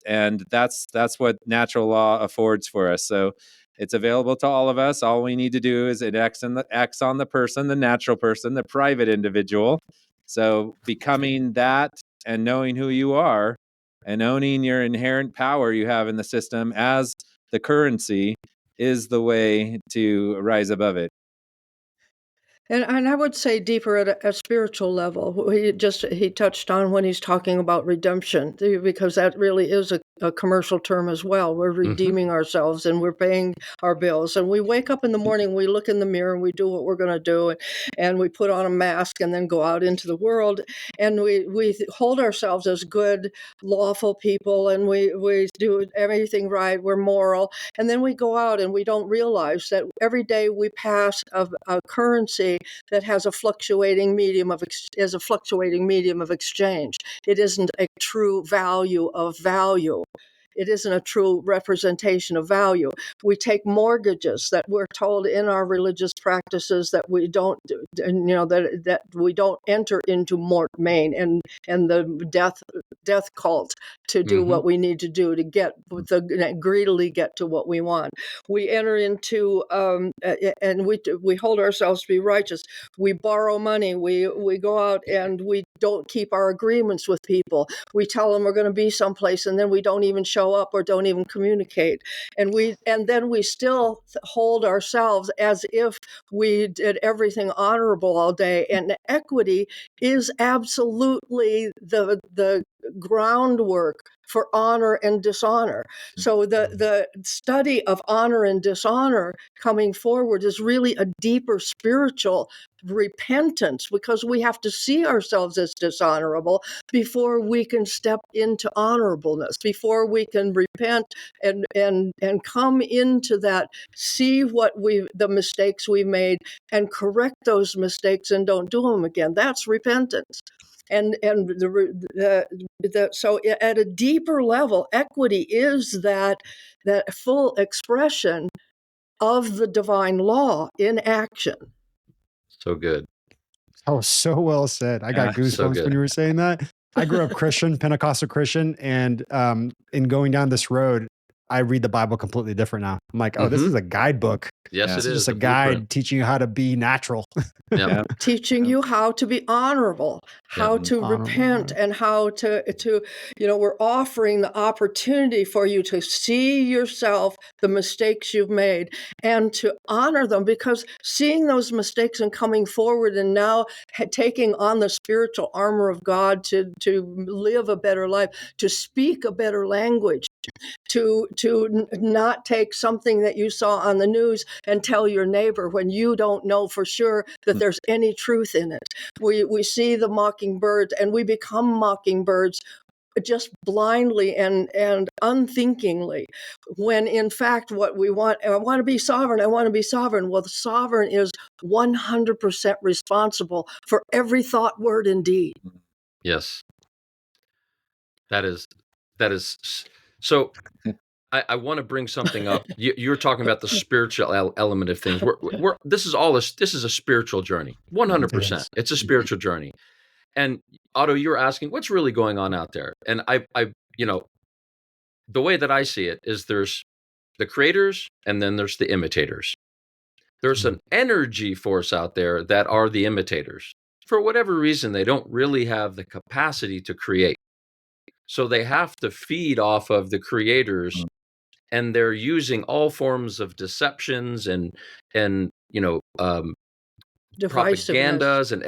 And that's what natural law affords for us. So it's available to all of us. All we need to do is it acts on the person, the natural person, the private individual. So becoming that and knowing who you are and owning your inherent power you have in the system as the currency is the way to rise above it. And I would say deeper at a spiritual level. He touched on when he's talking about redemption, because that really is a commercial term as well. We're redeeming ourselves, and we're paying our bills. And we wake up in the morning, we look in the mirror, and we do what we're going to do, and we put on a mask and then go out into the world. And we hold ourselves as good, lawful people, and we do everything right. We're moral. And then we go out and we don't realize that every day we pass a currency that has a fluctuating medium of exchange. It isn't a true value of value. It isn't a true representation of value. We take mortgages that we're told in our religious practices that we don't, that we don't enter into mort main and the death cult to do what we need to do to greedily get to what we want. We enter into and we hold ourselves to be righteous. We borrow money. We go out and we don't keep our agreements with people. We tell them we're going to be someplace, and then we don't even show up or don't even communicate. And then we still hold ourselves as if we did everything honorable all day. And equity is absolutely the groundwork for honor and dishonor. So the study of honor and dishonor coming forward is really a deeper spiritual repentance, because we have to see ourselves as dishonorable before we can step into honorableness, before we can repent and come into that, see the mistakes we made and correct those mistakes and don't do them again. That's repentance. And so at a deeper level, equity is that full expression of the divine law in action. So good. Oh, so well said. I got Yeah, so goosebumps good. when you were saying that. I grew up Christian, Pentecostal Christian, and in going down this road, I read the Bible completely different now. I'm like, oh, this is a guidebook. Yes, Yeah. it This is. is just a the guide blueprint. teaching you how to be natural. Yeah. Yeah. Teaching you how to be honorable, how to Honorable, repent, right. and how to we're offering the opportunity for you to see yourself, the mistakes you've made, and to honor them, because seeing those mistakes and coming forward and now taking on the spiritual armor of God to live a better life, to speak a better language, to not take something that you saw on the news and tell your neighbor when you don't know for sure that there's any truth in it. We see the mockingbirds and we become mockingbirds just blindly and unthinkingly, when in fact what we want, I want to be sovereign, I want to be sovereign. Well, the sovereign is 100% responsible for every thought, word, and deed. Yes. That is so. I want to bring something up. You're talking about the spiritual element of things. This is a spiritual journey. 100%. It's a spiritual journey. And Otto, you're asking what's really going on out there. And I the way that I see it is there's the creators and then there's the imitators. There's an energy force out there that are the imitators. For whatever reason, they don't really have the capacity to create. So they have to feed off of the creators, and they're using all forms of deceptions and propagandas and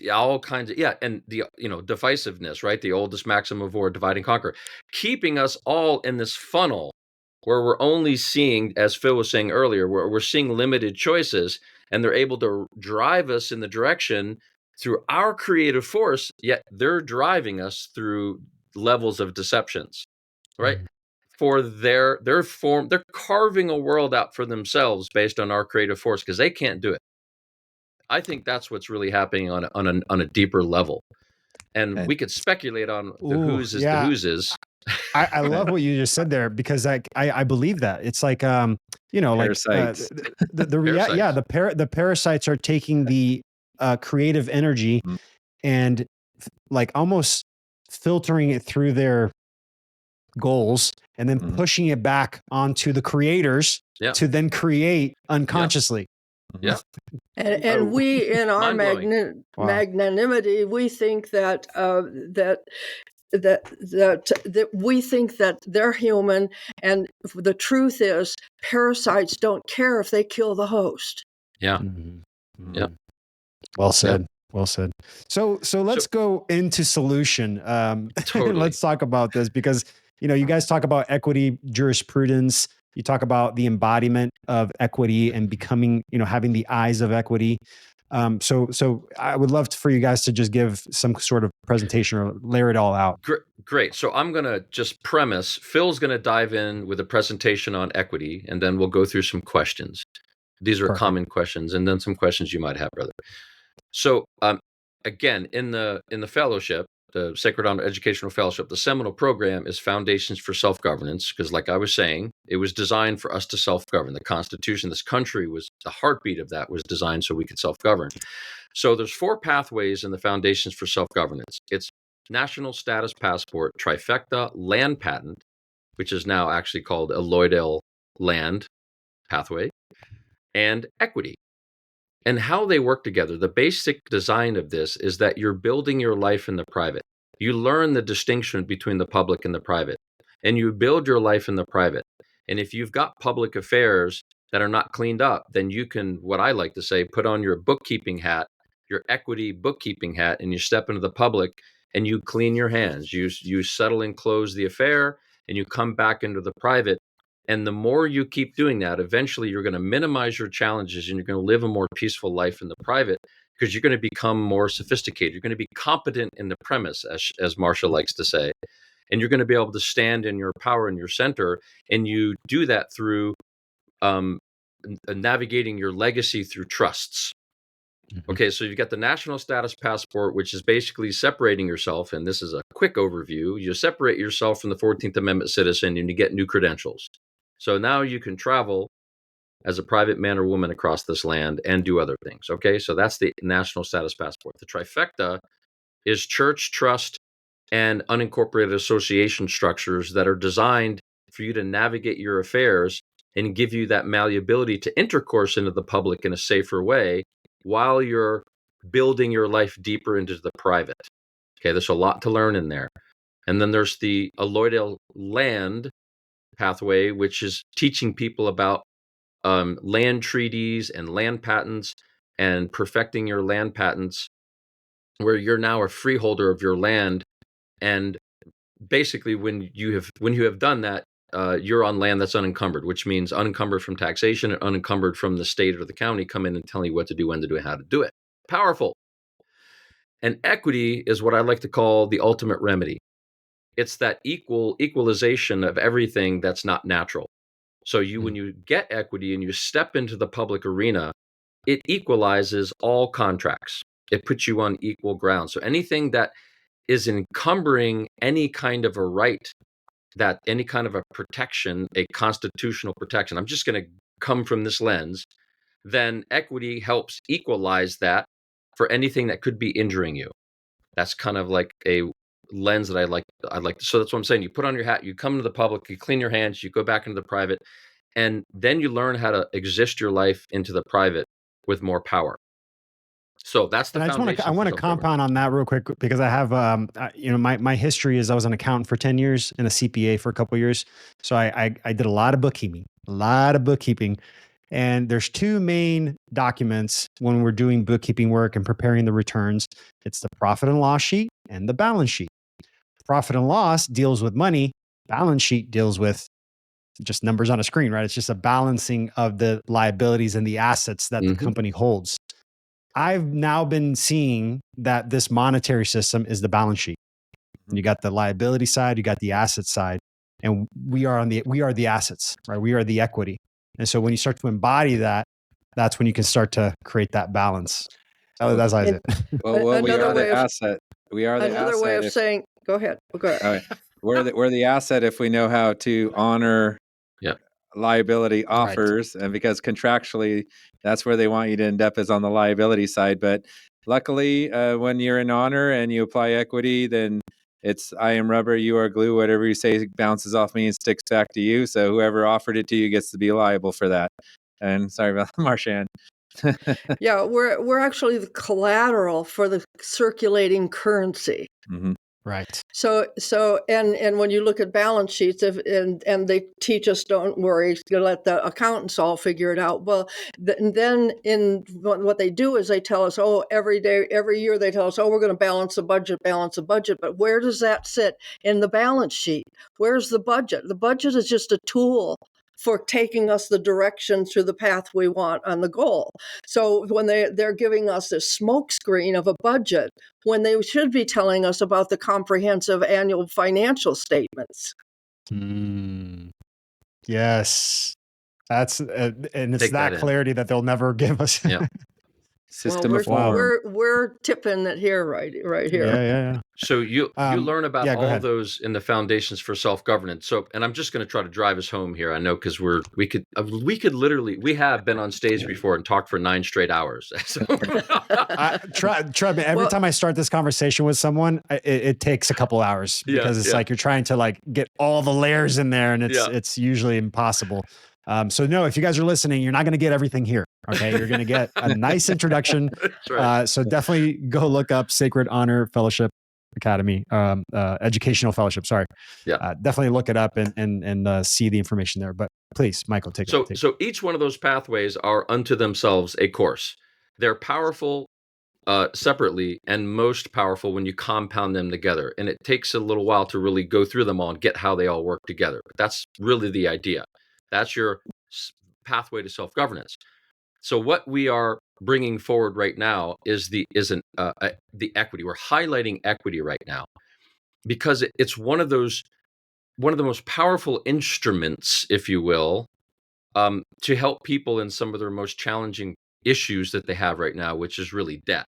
all kinds of and the divisiveness, right? The oldest maxim of war, divide and conquer, keeping us all in this funnel where we're only seeing, as Phil was saying earlier, where we're seeing limited choices, and they're able to drive us in the direction through our creative force, yet they're driving us through levels of deceptions, right? For their form, they're carving a world out for themselves based on our creative force because they can't do it. I think that's what's really happening on a deeper level, and we could speculate on the whose is the whose is. I love what you just said there, because I believe that it's like Parasites. the parasites are taking the creative energy and like almost filtering it through their goals and then pushing it back onto the creators to then create unconsciously. Yeah. And we, in our magnanimity, we think that that we think that they're human, and the truth is, parasites don't care if they kill the host. Yeah. Yeah. Well said. Yeah. Well said. So let's go into solution. Totally. Let's talk about this, because you guys talk about equity jurisprudence. You talk about the embodiment of equity and becoming, having the eyes of equity. So I would love for you guys to just give some sort of presentation or layer it all out. Great. So I'm going to just premise, Phil's going to dive in with a presentation on equity, and then we'll go through some questions. These are common questions, and then some questions you might have, brother. So again, in the fellowship, the Sacred Honor Educational Fellowship, the seminal program is Foundations for Self-Governance, because like I was saying, it was designed for us to self-govern. The Constitution, this country, was the heartbeat of that, was designed so we could self-govern. So there's 4 pathways in the Foundations for Self-Governance. It's National Status Passport, Trifecta, Land Patent, which is now actually called a Lloydale Land Pathway, and Equity. And how they work together, the basic design of this is that you're building your life in the private. You learn the distinction between the public and the private, and you build your life in the private. And if you've got public affairs that are not cleaned up, then you can, what I like to say, put on your bookkeeping hat, your equity bookkeeping hat, and you step into the public and you clean your hands. You settle and close the affair, and you come back into the private. And the more you keep doing that, eventually you're going to minimize your challenges, and you're going to live a more peaceful life in the private, because you're going to become more sophisticated. You're going to be competent in the premise, as Marcia likes to say, and you're going to be able to stand in your power and your center. And you do that through navigating your legacy through trusts. Okay, so you've got the national status passport, which is basically separating yourself. And this is a quick overview. You separate yourself from the 14th Amendment citizen, and you get new credentials. So now you can travel as a private man or woman across this land and do other things. Okay, so that's the national status passport. The trifecta is church, trust, and unincorporated association structures that are designed for you to navigate your affairs and give you that malleability to intercourse into the public in a safer way while you're building your life deeper into the private. Okay, there's a lot to learn in there. And then there's the alloidal land pathway, which is teaching people about land treaties and land patents and perfecting your land patents, where you're now a freeholder of your land. And basically, when you have done that, you're on land that's unencumbered, which means unencumbered from taxation and unencumbered from the state or the county come in and tell you what to do, when to do it, how to do it. Powerful. And equity is what I like to call the ultimate remedy. It's that equalization of everything that's not natural. So when you get equity and you step into the public arena, it equalizes all contracts. It puts you on equal ground. So anything that is encumbering any kind of a right, that any kind of a protection, a constitutional protection, I'm just going to come from this lens, then equity helps equalize that for anything that could be injuring you. That's kind of like a lens that I like. So that's what I'm saying. You put on your hat, you come into the public, you clean your hands, you go back into the private, and then you learn how to exist your life into the private with more power. So that's the foundation. I want to compound on that real quick, because I have, my history is I was an accountant for 10 years and a CPA for a couple of years. So I did a lot of bookkeeping. And there's two main documents when we're doing bookkeeping work and preparing the returns. It's the profit and loss sheet and the balance sheet. Profit and loss deals with money. Balance sheet deals with just numbers on a screen, right? It's just a balancing of the liabilities and the assets that the company holds. I've now been seeing that this monetary system is the balance sheet. You got the liability side, you got the asset side, and we are the assets, right? We are the equity. And so when you start to embody that, that's when you can start to create that balance. That's how I say it. Well, we are the asset. We are the asset. Another way of saying, go ahead. Right. We're the asset if we know how to honor liability offers, right. And because contractually, that's where they want you to end up, is on the liability side. But luckily, when you're in honor and you apply equity, then it's I am rubber, you are glue. Whatever you say bounces off me and sticks back to you. So whoever offered it to you gets to be liable for that. And sorry about Marcia. Yeah, we're actually the collateral for the circulating currency. Mm-hmm. Right. So and when you look at balance sheets, and they teach us, don't worry, you let the accountants all figure it out. Well, then in what they do is they tell us, every year they tell us, we're going to balance the budget. But where does that sit in the balance sheet? Where's the budget? The budget is just a tool for taking us the direction through the path we want on the goal. So when they're giving us this smokescreen of a budget, when they should be telling us about the comprehensive annual financial statements. Yes. That's and it's that clarity that they'll never give us. Yeah. System of form. We're tipping it here, right here. Yeah. So you learn about all those in the Foundations for Self-Governance. So, and I'm just going to try to drive us home here. I know, because we could literally, we have been on stage before and talked for 9 straight hours. So. Try me. Every time I start this conversation with someone, it takes a couple hours, because it's like you're trying to get all the layers in there, and it's usually impossible. So no, if you guys are listening, you're not going to get everything here. Okay. You're going to get a nice introduction. Right. So definitely go look up Sacred Honor Fellowship Academy, Educational Fellowship. Sorry. Yeah. Definitely look it up and see the information there. But please, Michael, take it. So each one of those pathways are unto themselves a course. They're powerful separately, and most powerful when you compound them together. And it takes a little while to really go through them all and get how they all work together. But that's really the idea. That's your pathway to self-governance. So what we are bringing forward right now is the equity. We're highlighting equity right now because it's one of the most powerful instruments, if you will, to help people in some of their most challenging issues that they have right now, which is really debt.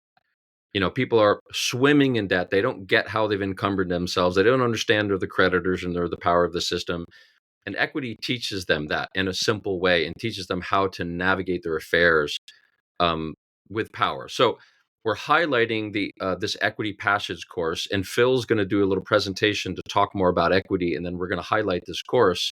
People are swimming in debt. They don't get how they've encumbered themselves. They don't understand they're the creditors and they're the power of the system. And equity teaches them that in a simple way and teaches them how to navigate their affairs with power. So we're highlighting this equity passage course, and Phil's going to do a little presentation to talk more about equity, and then we're going to highlight this course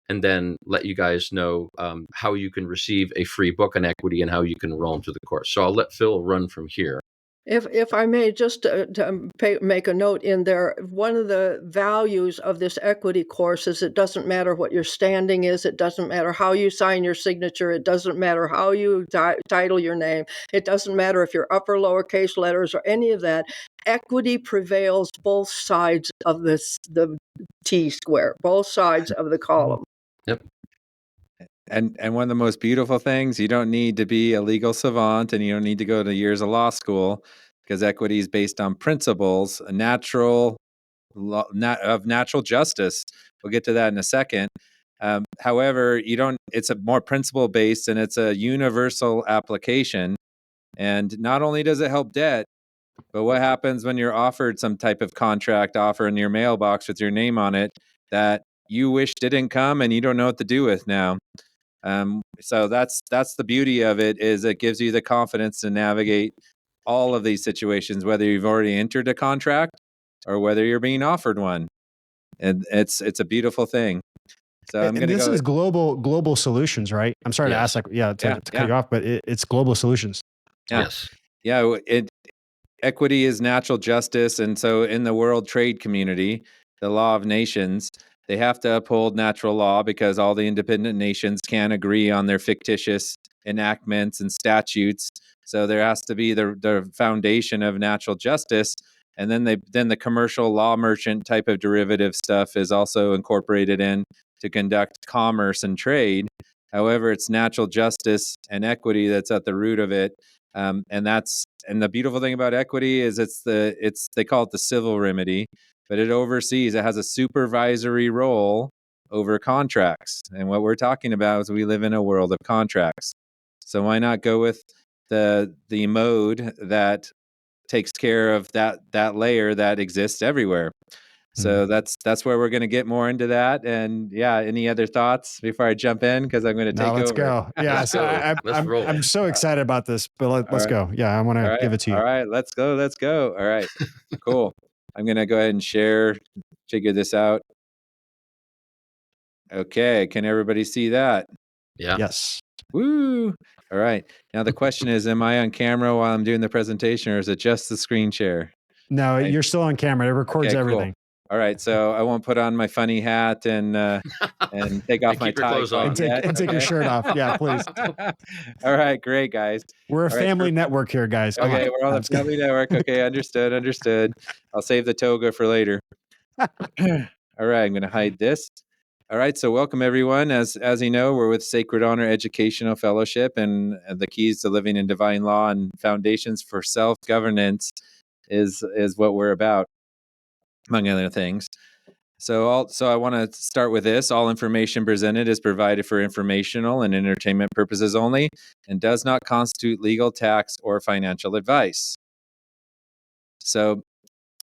and then let you guys know how you can receive a free book on equity and how you can enroll into the course. So I'll let Phil run from here. If I may, just to make a note in there, one of the values of this equity course is it doesn't matter what your standing is. It doesn't matter how you sign your signature. It doesn't matter how you title your name. It doesn't matter if you're upper lowercase letters or any of that. Equity prevails both sides of the T square, both sides of the column. Yep. And one of the most beautiful things, you don't need to be a legal savant and you don't need to go to years of law school, because equity is based on principles, of natural justice. We'll get to that in a second. However, it's a more principle based and it's a universal application. And not only does it help debt, but what happens when you're offered some type of contract offer in your mailbox with your name on it that you wish didn't come and you don't know what to do with now? So that's the beauty of it, is it gives you the confidence to navigate all of these situations, whether you've already entered a contract or whether you're being offered one. And it's a beautiful thing. So I'm going to this is global solutions, right? I'm sorry to ask, to cut you off, but it's global solutions. Yeah. Yes. Yeah. Equity is natural justice. And so in the world trade community, the law of nations, they have to uphold natural law because all the independent nations can't agree on their fictitious enactments and statutes. So there has to be the foundation of natural justice. And then the commercial law merchant type of derivative stuff is also incorporated in to conduct commerce and trade. However, it's natural justice and equity that's at the root of it. And the beautiful thing about equity is they call it the civil remedy, but it has a supervisory role over contracts. And what we're talking about is we live in a world of contracts. So why not go with the mode that takes care of that layer that exists everywhere? So that's where we're going to get more into that. And any other thoughts before I jump in? Because I'm going to take over. Let's go. Yeah, so I'm so excited about this, but let's go. Yeah, I want to give it to you. All right, let's go. All right, cool. I'm going to go ahead and figure this out. Okay, can everybody see that? Yeah. Yes. Woo! All right. Now the question is, am I on camera while I'm doing the presentation, or is it just the screen share? No, you're still on camera. It records everything. All right, so I won't put on my funny hat and take off my tie and take your shirt off. Yeah, please. All right, great, guys. We're a family network here, guys. Okay, we're on the family network. Okay, understood. I'll save the toga for later. All right, I'm going to hide this. All right, so welcome everyone. As you know, we're with Sacred Honor Educational Fellowship, and the keys to living in divine law and foundations for self-governance is what we're about, among other things. So I want to start with this. All information presented is provided for informational and entertainment purposes only and does not constitute legal, tax, or financial advice. So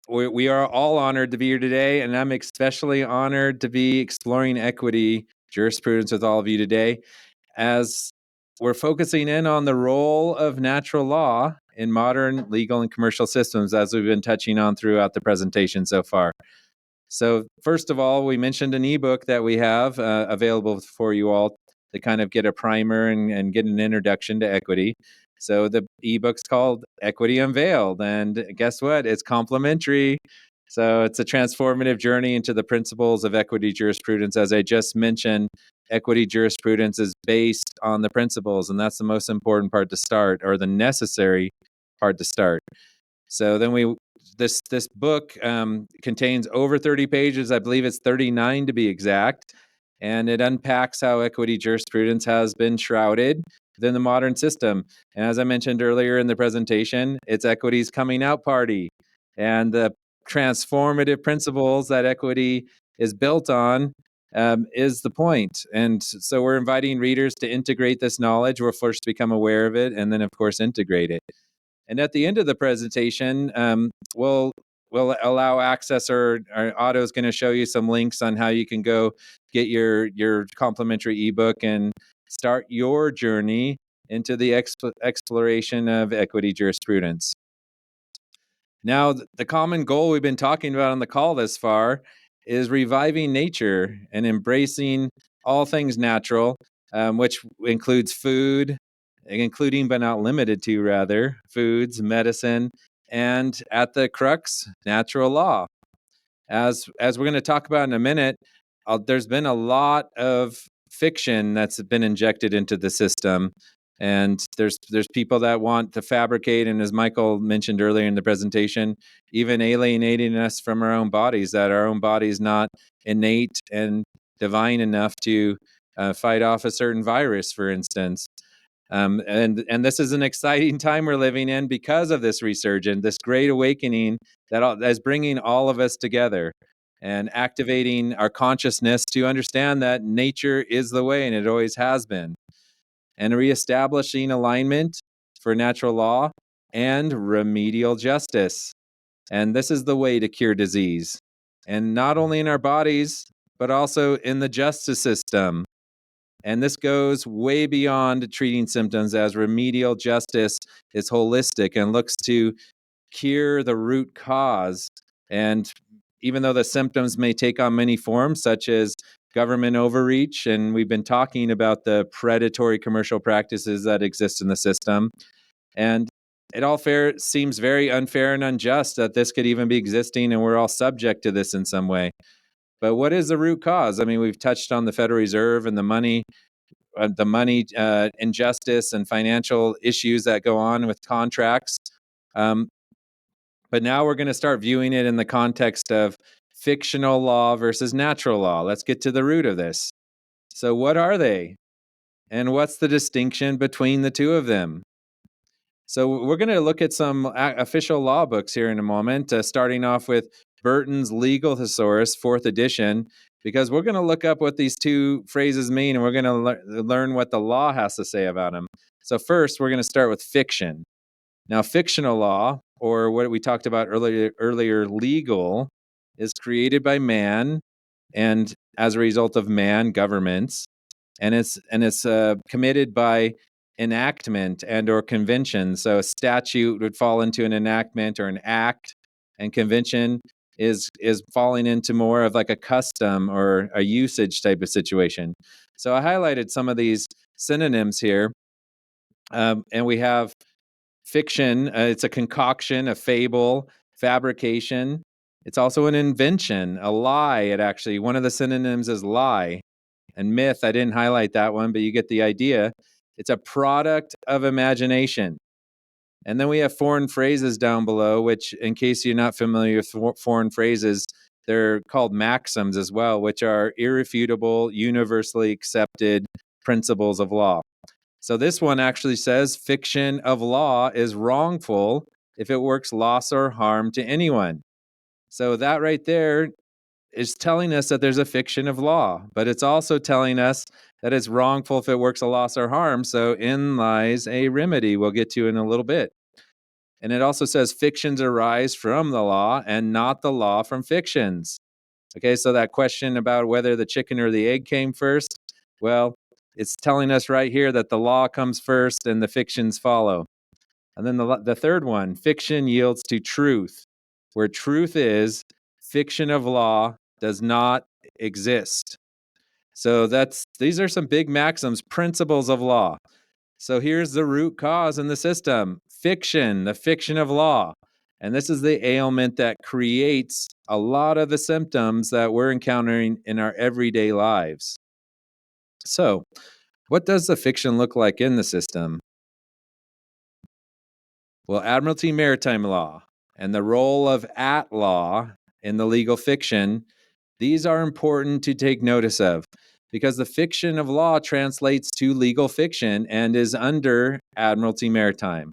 we are all honored to be here today, and I'm especially honored to be exploring equity jurisprudence with all of you today, as we're focusing in on the role of natural law in modern legal and commercial systems, as we've been touching on throughout the presentation so far. So first of all, we mentioned an ebook that we have available for you all to kind of get a primer and get an introduction to equity. So the ebook's called Equity Unveiled, and guess what? It's complimentary. So it's a transformative journey into the principles of equity jurisprudence. As I just mentioned, equity jurisprudence is based on the principles, and that's the most important part to start, or the necessary hard to start. So then this book contains over 30 pages. I believe it's 39 to be exact. And it unpacks how equity jurisprudence has been shrouded within the modern system. And as I mentioned earlier in the presentation, it's equity's coming out party. And the transformative principles that equity is built on is the point. And so we're inviting readers to integrate this knowledge. We'll first become aware of it and then, of course, integrate it. And at the end of the presentation, we'll allow access, or Otto is going to show you some links on how you can go get your complimentary ebook and start your journey into the exploration of equity jurisprudence. Now, the common goal we've been talking about on the call this far is reviving nature and embracing all things natural, which includes food, including but not limited to, rather, foods, medicine, and at the crux, natural law. As we're going to talk about in a minute, there's been a lot of fiction that's been injected into the system. And there's people that want to fabricate, and as Michael mentioned earlier in the presentation, even alienating us from our own bodies, that our own body is not innate and divine enough to fight off a certain virus, for instance. And this is an exciting time we're living in because of this resurgence, this great awakening that is bringing all of us together and activating our consciousness to understand that nature is the way, and it always has been, and reestablishing alignment for natural law and remedial justice. And this is the way to cure disease, and not only in our bodies, but also in the justice system. And this goes way beyond treating symptoms, as remedial justice is holistic and looks to cure the root cause. And even though the symptoms may take on many forms, such as government overreach, and we've been talking about the predatory commercial practices that exist in the system, and it all seems very unfair and unjust that this could even be existing, and we're all subject to this in some way. But what is the root cause? I mean, we've touched on the Federal Reserve and the money injustice and financial issues that go on with contracts. But now we're going to start viewing it in the context of fictional law versus natural law. Let's get to the root of this. So what are they? And what's the distinction between the two of them? So we're going to look at some official law books here in a moment, starting off with Burton's Legal Thesaurus, 4th edition, because we're going to look up what these two phrases mean, and we're going to learn what the law has to say about them. So first, we're going to start with fiction. Now, fictional law, or what we talked about earlier, legal, is created by man, and as a result of man, governments, and it's committed by enactment and or convention. So a statute would fall into an enactment or an act, and convention is falling into more of like a custom or a usage type of situation. So I highlighted some of these synonyms here, and we have fiction. It's a concoction, a fable, fabrication. It's also an invention, a lie. It actually, one of the synonyms is lie. And myth, I didn't highlight that one, but you get the idea. It's a product of imagination. And then we have foreign phrases down below, which, in case you're not familiar with foreign phrases, they're called maxims as well, which are irrefutable, universally accepted principles of law. So this one actually says fiction of law is wrongful if it works loss or harm to anyone. So that right there is telling us that there's a fiction of law, but it's also telling us that it's wrongful if it works a loss or harm. So in lies a remedy we'll get to in a little bit. And it also says fictions arise from the law and not the law from fictions. Okay, so that question about whether the chicken or the egg came first, well, it's telling us right here that the law comes first and the fictions follow. And then the third one, fiction yields to truth. Where truth is, fiction of law does not exist. So these are some big maxims, principles of law. So here's the root cause in the system, fiction, the fiction of law. And this is the ailment that creates a lot of the symptoms that we're encountering in our everyday lives. So what does the fiction look like in the system? Well, Admiralty Maritime Law and the role of at law in the legal fiction, these are important to take notice of because the fiction of law translates to legal fiction and is under Admiralty Maritime.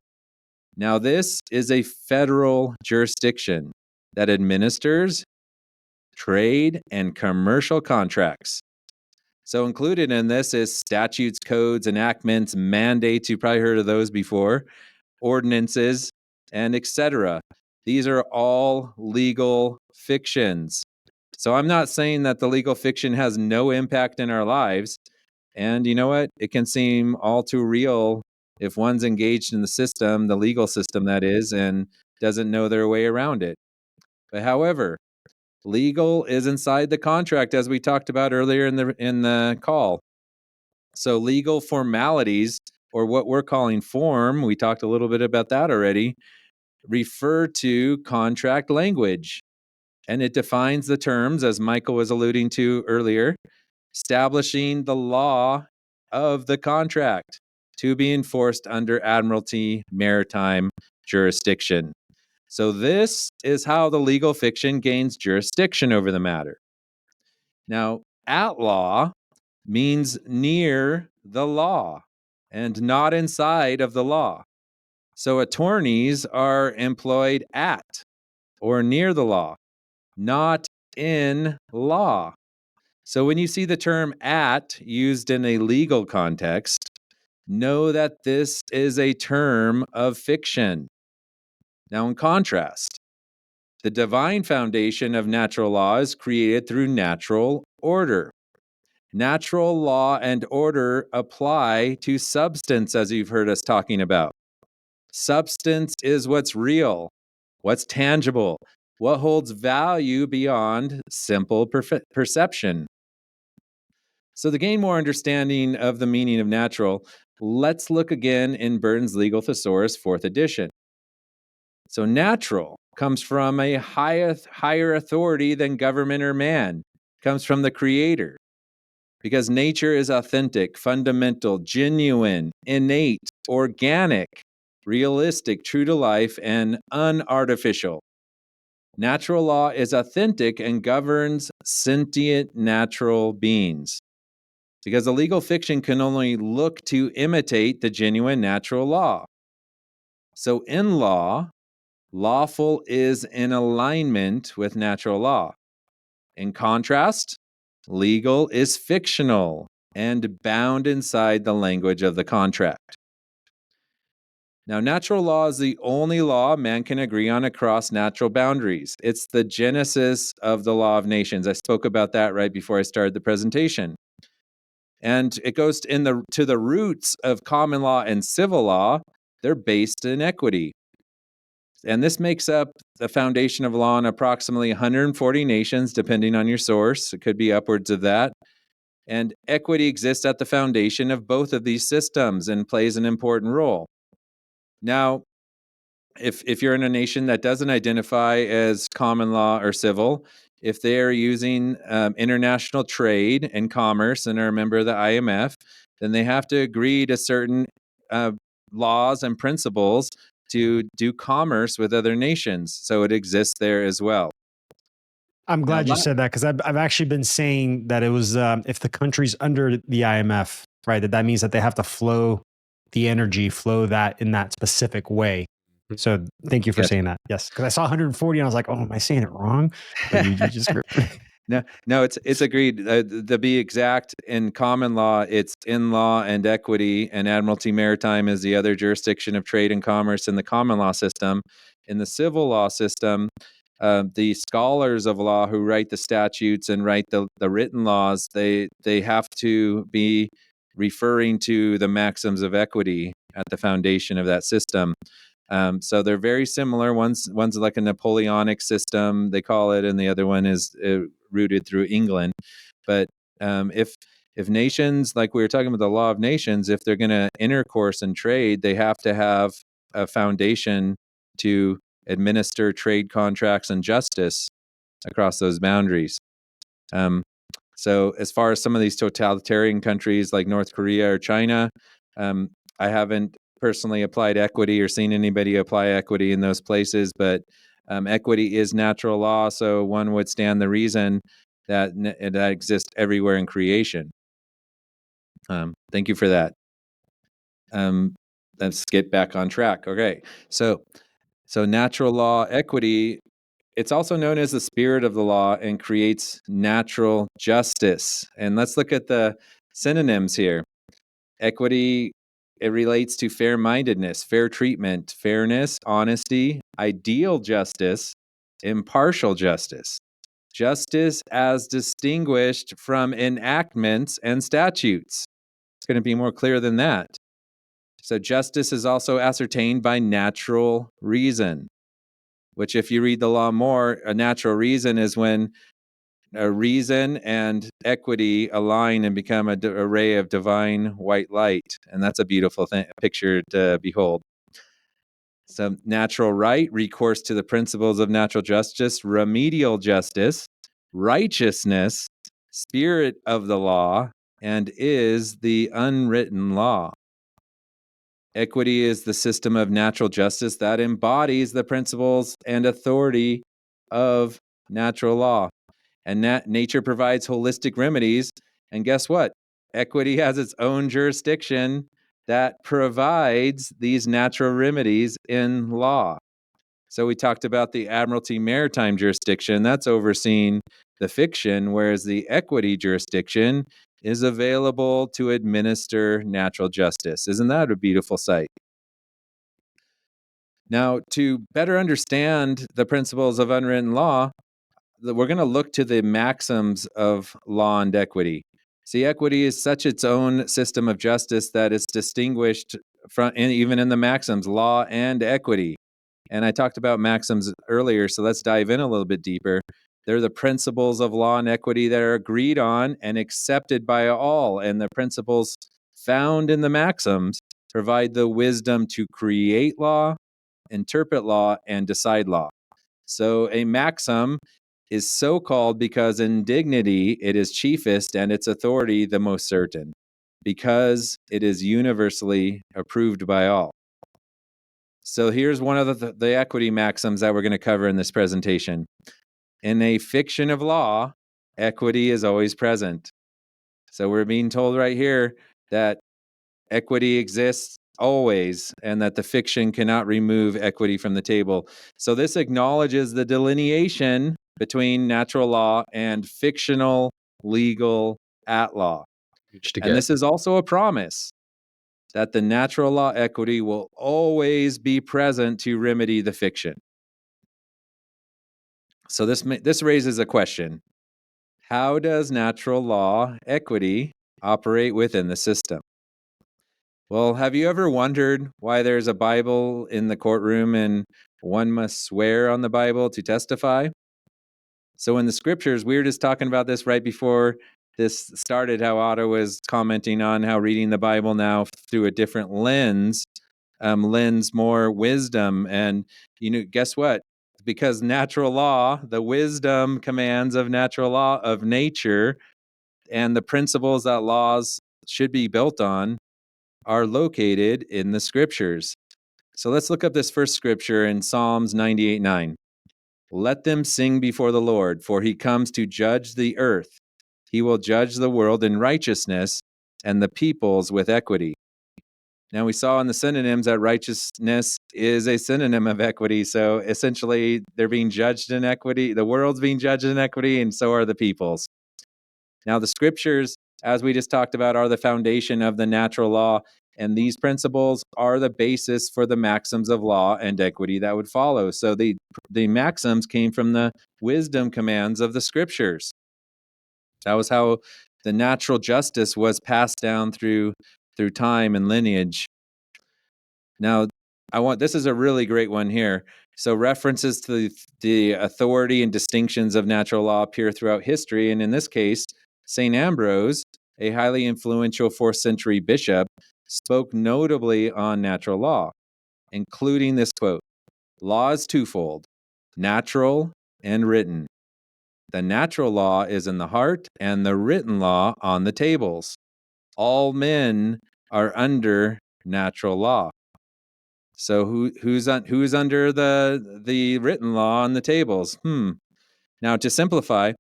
Now, this is a federal jurisdiction that administers trade and commercial contracts. So included in this is statutes, codes, enactments, mandates, you've probably heard of those before, ordinances, and etc. These are all legal fictions. So I'm not saying that the legal fiction has no impact in our lives. And you know what? It can seem all too real if one's engaged in the system, the legal system that is, and doesn't know their way around it. But however, legal is inside the contract, as we talked about earlier in the call. So legal formalities, or what we're calling form, we talked a little bit about that already, refer to contract language. And it defines the terms, as Michael was alluding to earlier, establishing the law of the contract to be enforced under Admiralty Maritime jurisdiction. So this is how the legal fiction gains jurisdiction over the matter. Now, at law means near the law and not inside of the law. So attorneys are employed at or near the law, not in law. So when you see the term at used in a legal context, know that this is a term of fiction. Now, in contrast, the divine foundation of natural law is created through natural order. Natural law and order apply to substance, as you've heard us talking about. Substance is what's real, what's tangible, what holds value beyond simple perception. So to gain more understanding of the meaning of natural, let's look again in Burton's Legal Thesaurus, 4th edition. So natural comes from a higher authority than government or man, comes from the creator. Because nature is authentic, fundamental, genuine, innate, organic, realistic, true to life, and unartificial. Natural law is authentic and governs sentient natural beings. Because the legal fiction can only look to imitate the genuine natural law. So in law, lawful is in alignment with natural law. In contrast, legal is fictional and bound inside the language of the contract. Now, natural law is the only law man can agree on across natural boundaries. It's the genesis of the law of nations. I spoke about that right before I started the presentation. And it goes to the roots of common law and civil law. They're based in equity. And this makes up the foundation of law in approximately 140 nations, depending on your source. It could be upwards of that. And equity exists at the foundation of both of these systems and plays an important role. Now, if you're in a nation that doesn't identify as common law or civil, if they are using international trade and commerce and are a member of the IMF, then they have to agree to certain laws and principles to do commerce with other nations. So it exists there as well. I'm glad you said that because I've actually been saying that it was if the country's under the IMF, right, that means that they have to flow that in that specific way. So thank you for saying that. Yes, because I saw 140 and I was like, oh, am I saying it wrong? But you just No, it's agreed. To be exact, in common law, it's in law and equity, and Admiralty Maritime is the other jurisdiction of trade and commerce in the common law system. In the civil law system, the scholars of law who write the statutes and write the written laws, they have to be referring to the maxims of equity at the foundation of that system. So they're very similar. One's like a Napoleonic system, they call it, and the other one is rooted through England. But if nations, like we were talking about the law of nations, if they're going to intercourse and trade, they have to have a foundation to administer trade contracts and justice across those boundaries. So as far as some of these totalitarian countries like North Korea or China, I haven't personally applied equity or seen anybody apply equity in those places, but equity is natural law, so one would stand the reason that that exists everywhere in creation. Thank you for that. Let's get back on track. Okay, so natural law equity, it's also known as the spirit of the law and creates natural justice. And let's look at the synonyms here. Equity, it relates to fair-mindedness, fair treatment, fairness, honesty, ideal justice, impartial justice. Justice as distinguished from enactments and statutes. It's going to be more clear than that. So justice is also ascertained by natural reason, which if you read the law more, a natural reason is when a reason and equity align and become an array of divine white light. And that's a beautiful picture to behold. So natural right, recourse to the principles of natural justice, remedial justice, righteousness, spirit of the law, and is the unwritten law. Equity is the system of natural justice that embodies the principles and authority of natural law. And that nature provides holistic remedies. And guess what? Equity has its own jurisdiction that provides these natural remedies in law. So we talked about the Admiralty Maritime jurisdiction. That's overseeing the fiction, whereas the equity jurisdiction is available to administer natural justice. Isn't that a beautiful sight? Now, to better understand the principles of unwritten law, we're going to look to the maxims of law and equity. See, equity is such its own system of justice that it's distinguished from, and even in the maxims, law and equity. And I talked about maxims earlier, so let's dive in a little bit deeper. They're the principles of law and equity that are agreed on and accepted by all. And the principles found in the maxims provide the wisdom to create law, interpret law, and decide law. So a maxim is so called because in dignity it is chiefest and its authority the most certain, because it is universally approved by all. So here's one of the equity maxims that we're going to cover in this presentation. In a fiction of law, equity is always present. So we're being told right here that equity exists always and that the fiction cannot remove equity from the table. So this acknowledges the delineation between natural law and fictional legal at law. And this is also a promise that the natural law equity will always be present to remedy the fiction. So this raises a question. How does natural law equity operate within the system? Well, have you ever wondered why there's a Bible in the courtroom and one must swear on the Bible to testify? So in the scriptures, we were just talking about this right before this started, how Otto was commenting on how reading the Bible now through a different lens lends more wisdom. And, guess what? Because natural law, the wisdom commands of natural law of nature and the principles that laws should be built on are located in the scriptures. So let's look up this first scripture in Psalms 98:9. Let them sing before the Lord, for he comes to judge the earth. He will judge the world in righteousness and the peoples with equity. Now we saw in the synonyms that righteousness is a synonym of equity. So essentially they're being judged in equity. The world's being judged in equity, and so are the peoples. Now the scriptures, as we just talked about, are the foundation of the natural law. And these principles are the basis for the maxims of law and equity that would follow. So the maxims came from the wisdom commands of the scriptures. That was how the natural justice was passed down through time and lineage. Now, this is a really great one here. So references to the authority and distinctions of natural law appear throughout history. And in this case, St. Ambrose, a highly influential 4th century bishop, spoke notably on natural law, including this quote, "Law is twofold, natural and written. The natural law is in the heart and the written law on the tables. All men are under natural law." So who's under the written law on the tables? Now to simplify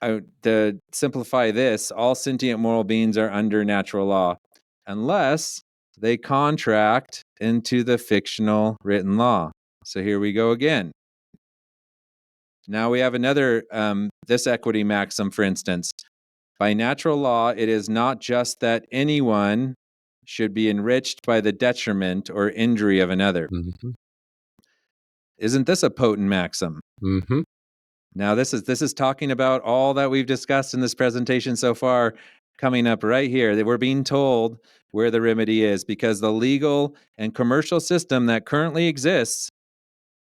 this, all sentient moral beings are under natural law, unless they contract into the fictional written law. So here we go again. Now we have another, this equity maxim, for instance. By natural law, it is not just that anyone should be enriched by the detriment or injury of another. Mm-hmm. Isn't this a potent maxim? Mm-hmm. Now, this is talking about all that we've discussed in this presentation so far, coming up right here, that we're being told where the remedy is, because the legal and commercial system that currently exists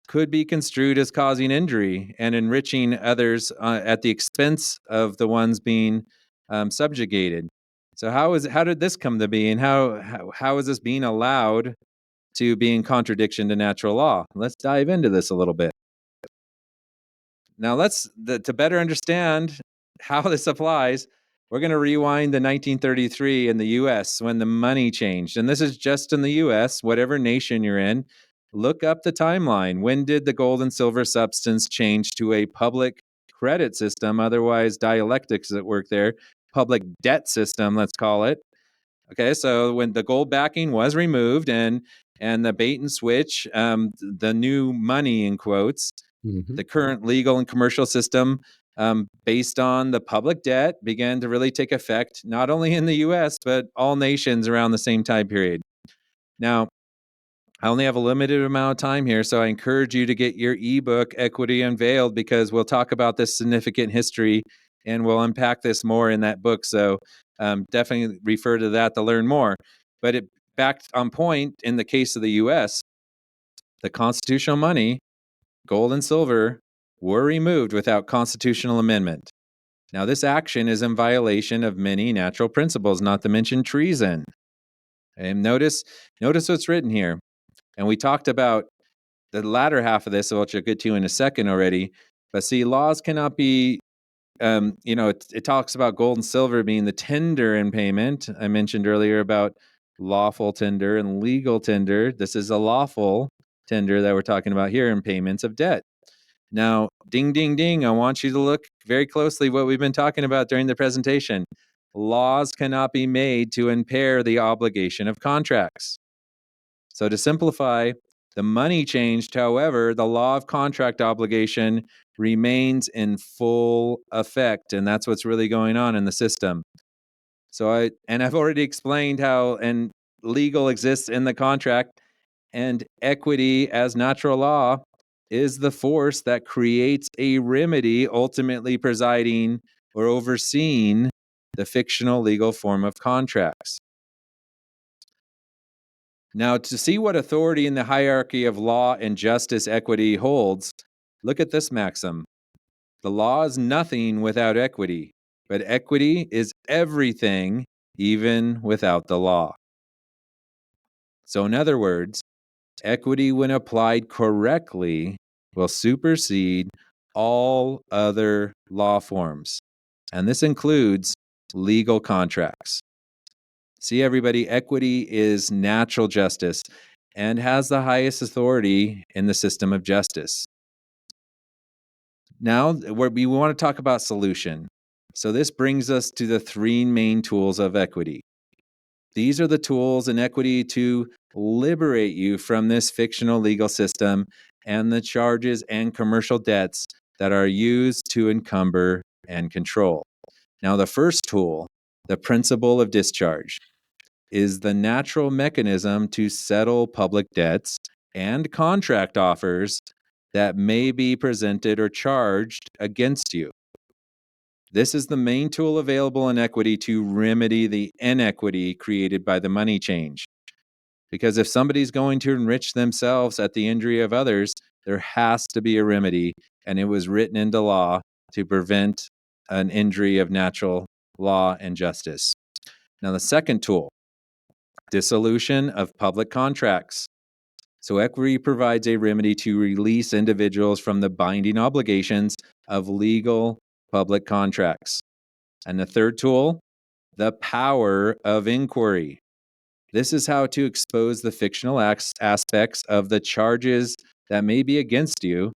could be construed as causing injury and enriching others at the expense of the ones being subjugated. So how did this come to be, and how is this being allowed to be in contradiction to natural law? Let's dive into this a little bit. Now, to better understand how this applies, we're going to rewind to 1933 in the U.S. when the money changed. And this is just in the U.S., whatever nation you're in. Look up the timeline. When did the gold and silver substance change to a public credit system, otherwise dialectics at work there, public debt system, let's call it? Okay, so when the gold backing was removed and the bait and switch, the new money in quotes, Mm-hmm. the current legal and commercial system based on the public debt began to really take effect, not only in the US, but all nations around the same time period. Now, I only have a limited amount of time here, so I encourage you to get your ebook, Equity Unveiled, because we'll talk about this significant history and we'll unpack this more in that book. So definitely refer to that to learn more. But it back on point in the case of the US, the constitutional money, gold and silver, were removed without constitutional amendment. Now, this action is in violation of many natural principles, not to mention treason. And notice what's written here. And we talked about the latter half of this, which I'll get to in a second already. But see, laws cannot be, it talks about gold and silver being the tender in payment. I mentioned earlier about lawful tender and legal tender. This is a lawful tender that we're talking about here in payments of debt. Now, ding, ding, ding, I want you to look very closely what we've been talking about during the presentation. Laws cannot be made to impair the obligation of contracts. So to simplify, the money changed, however, the law of contract obligation remains in full effect, and that's what's really going on in the system. So I've already explained how and legal exists in the contract, and equity as natural law is the force that creates a remedy, ultimately presiding or overseeing the fictional legal form of contracts. Now, to see what authority in the hierarchy of law and justice equity holds, look at this maxim. The law is nothing without equity, but equity is everything, even without the law. So, in other words, equity, when applied correctly, will supersede all other law forms. And this includes legal contracts. See, everybody, equity is natural justice and has the highest authority in the system of justice. Now, we want to talk about solution. So this brings us to the three main tools of equity. These are the tools in equity to liberate you from this fictional legal system and the charges and commercial debts that are used to encumber and control. Now, the first tool, the principle of discharge, is the natural mechanism to settle public debts and contract offers that may be presented or charged against you. This is the main tool available in equity to remedy the inequity created by the money change. Because if somebody's going to enrich themselves at the injury of others, there has to be a remedy, and it was written into law to prevent an injury of natural law and justice. Now, the second tool, dissolution of public contracts. So equity provides a remedy to release individuals from the binding obligations of legal public contracts. And the third tool, the power of inquiry. This is how to expose the fictional aspects of the charges that may be against you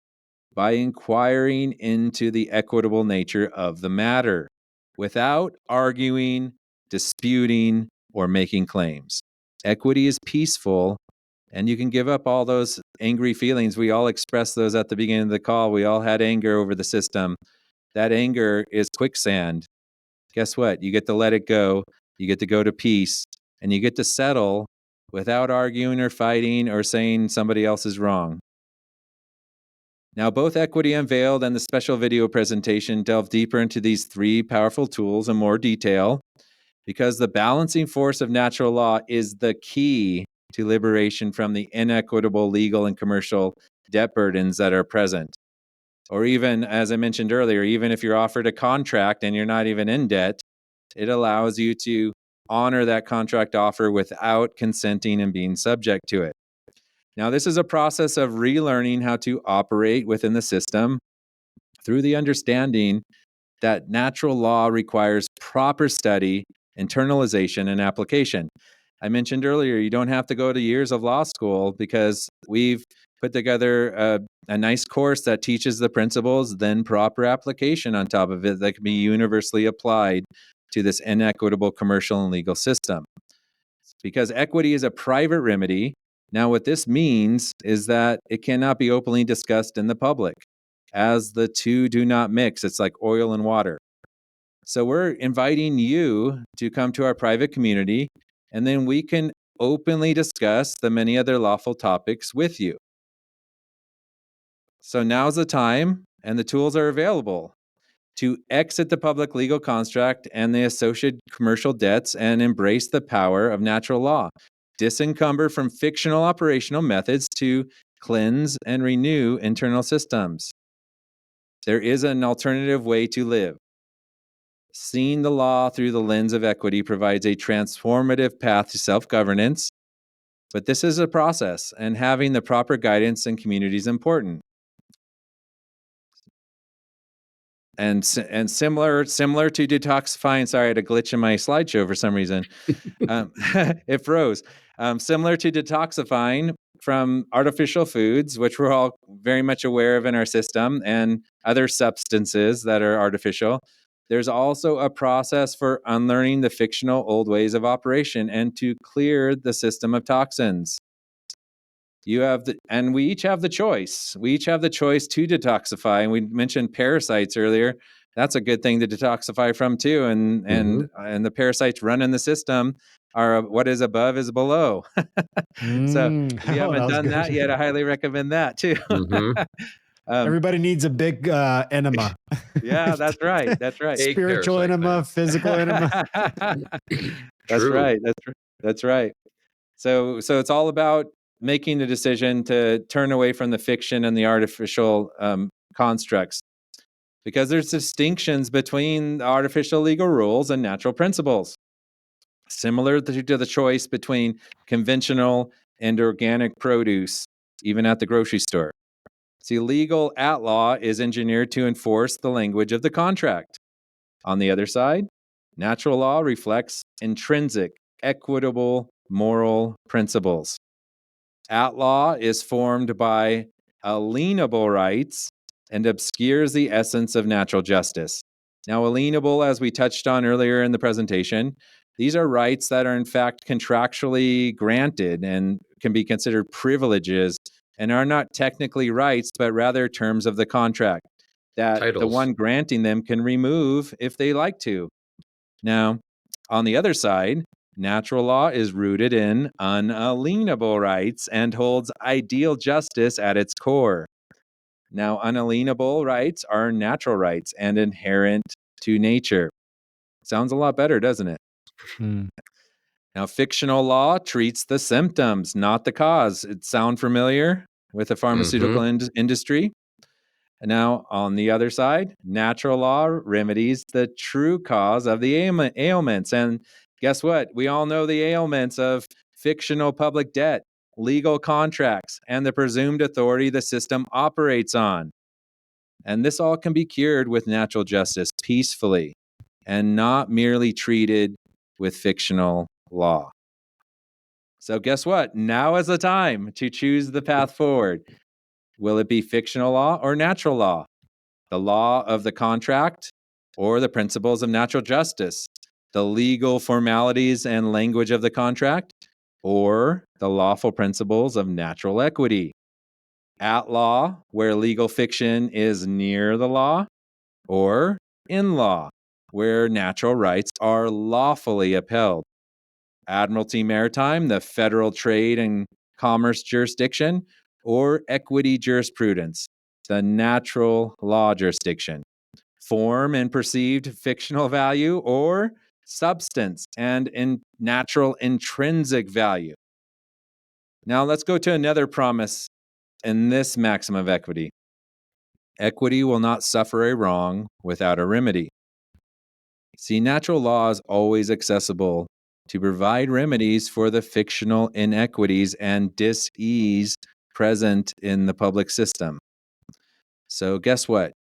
by inquiring into the equitable nature of the matter without arguing, disputing, or making claims. Equity is peaceful, and you can give up all those angry feelings. We all expressed those at the beginning of the call. We all had anger over the system. That anger is quicksand. Guess what? You get to let it go. You get to go to peace, and you get to settle without arguing or fighting or saying somebody else is wrong. Now, both Equity Unveiled and the special video presentation delve deeper into these three powerful tools in more detail, because the balancing force of natural law is the key to liberation from the inequitable legal and commercial debt burdens that are present. Or even, as I mentioned earlier, even if you're offered a contract and you're not even in debt, it allows you to honor that contract offer without consenting and being subject to it. Now, this is a process of relearning how to operate within the system through the understanding that natural law requires proper study, internalization, and application. I mentioned earlier, you don't have to go to years of law school because we've put together a nice course that teaches the principles, then proper application on top of it that can be universally applied to this inequitable commercial and legal system. Because equity is a private remedy. Now, what this means is that it cannot be openly discussed in the public, as the two do not mix. It's like oil and water. So we're inviting you to come to our private community, and then we can openly discuss the many other lawful topics with you. So now's the time, and the tools are available to exit the public legal construct and the associated commercial debts and embrace the power of natural law. Disencumber from fictional operational methods to cleanse and renew internal systems. There is an alternative way to live. Seeing the law through the lens of equity provides a transformative path to self-governance, but this is a process, and having the proper guidance and community is important. And similar to detoxifying, sorry, I had a glitch in my slideshow for some reason. It froze. Similar to detoxifying from artificial foods, which we're all very much aware of in our system, and other substances that are artificial, there's also a process for unlearning the fictional old ways of operation and to clear the system of toxins. And we each have the choice. We each have the choice to detoxify. And we mentioned parasites earlier. That's a good thing to detoxify from too. And the parasites run in the system are what is above is below. So if you haven't done that yet, I highly recommend that too. Everybody needs a big enema. Yeah, that's right. That's right. Spiritual enema, physical enema. That's right. That's right. So it's all about making the decision to turn away from the fiction and the artificial constructs, because there's distinctions between artificial legal rules and natural principles, similar to the choice between conventional and organic produce, even at the grocery store. See, legal at law is engineered to enforce the language of the contract. On the other side, natural law reflects intrinsic, equitable, moral principles. At law is formed by alienable rights and obscures the essence of natural justice. Now, alienable, as we touched on earlier in the presentation, these are rights that are in fact contractually granted and can be considered privileges and are not technically rights, but rather terms of the contract that Titles. The one granting them can remove if they like to. Now, on the other side, natural law is rooted in unalienable rights and holds ideal justice at its core. Now, unalienable rights are natural rights and inherent to nature. Sounds a lot better, doesn't it? Now, fictional law treats the symptoms, not the cause. It sound familiar with the pharmaceutical industry? Now, on the other side, natural law remedies the true cause of the ailments. And guess what? We all know the ailments of fictional public debt, legal contracts, and the presumed authority the system operates on. And this all can be cured with natural justice peacefully and not merely treated with fictional law. So guess what? Now is the time to choose the path forward. Will it be fictional law or natural law? The law of the contract or the principles of natural justice? The legal formalities and language of the contract or the lawful principles of natural equity? At law, where legal fiction is near the law, or in law, where natural rights are lawfully upheld? Admiralty Maritime, the federal trade and commerce jurisdiction, or equity jurisprudence, the natural law jurisdiction? Form and perceived fictional value, or substance and natural intrinsic value? Now let's go to another promise in this maxim of equity. Equity will not suffer a wrong without a remedy. See, natural law is always accessible to provide remedies for the fictional inequities and dis-ease present in the public system. So guess what?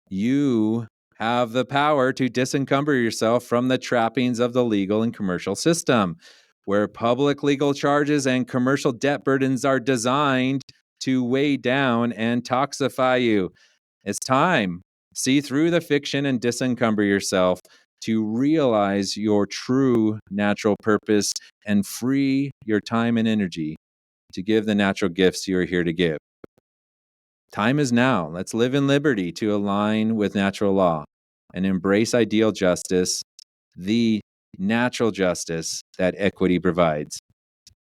You have the power to disencumber yourself from the trappings of the legal and commercial system, where public legal charges and commercial debt burdens are designed to weigh down and toxify you. It's time. See through the fiction and disencumber yourself to realize your true natural purpose and free your time and energy to give the natural gifts you are here to give. Time is now. Let's live in liberty to align with natural law and embrace ideal justice, the natural justice that equity provides.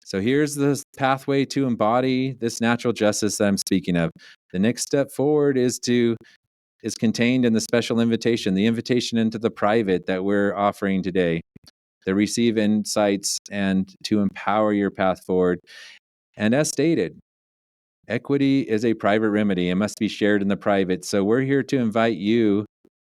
So here's the pathway to embody this natural justice that I'm speaking of. The next step forward is contained in the special invitation, the invitation into the private that we're offering today, to receive insights and to empower your path forward. And as stated, equity is a private remedy and must be shared in the private. So we're here to invite you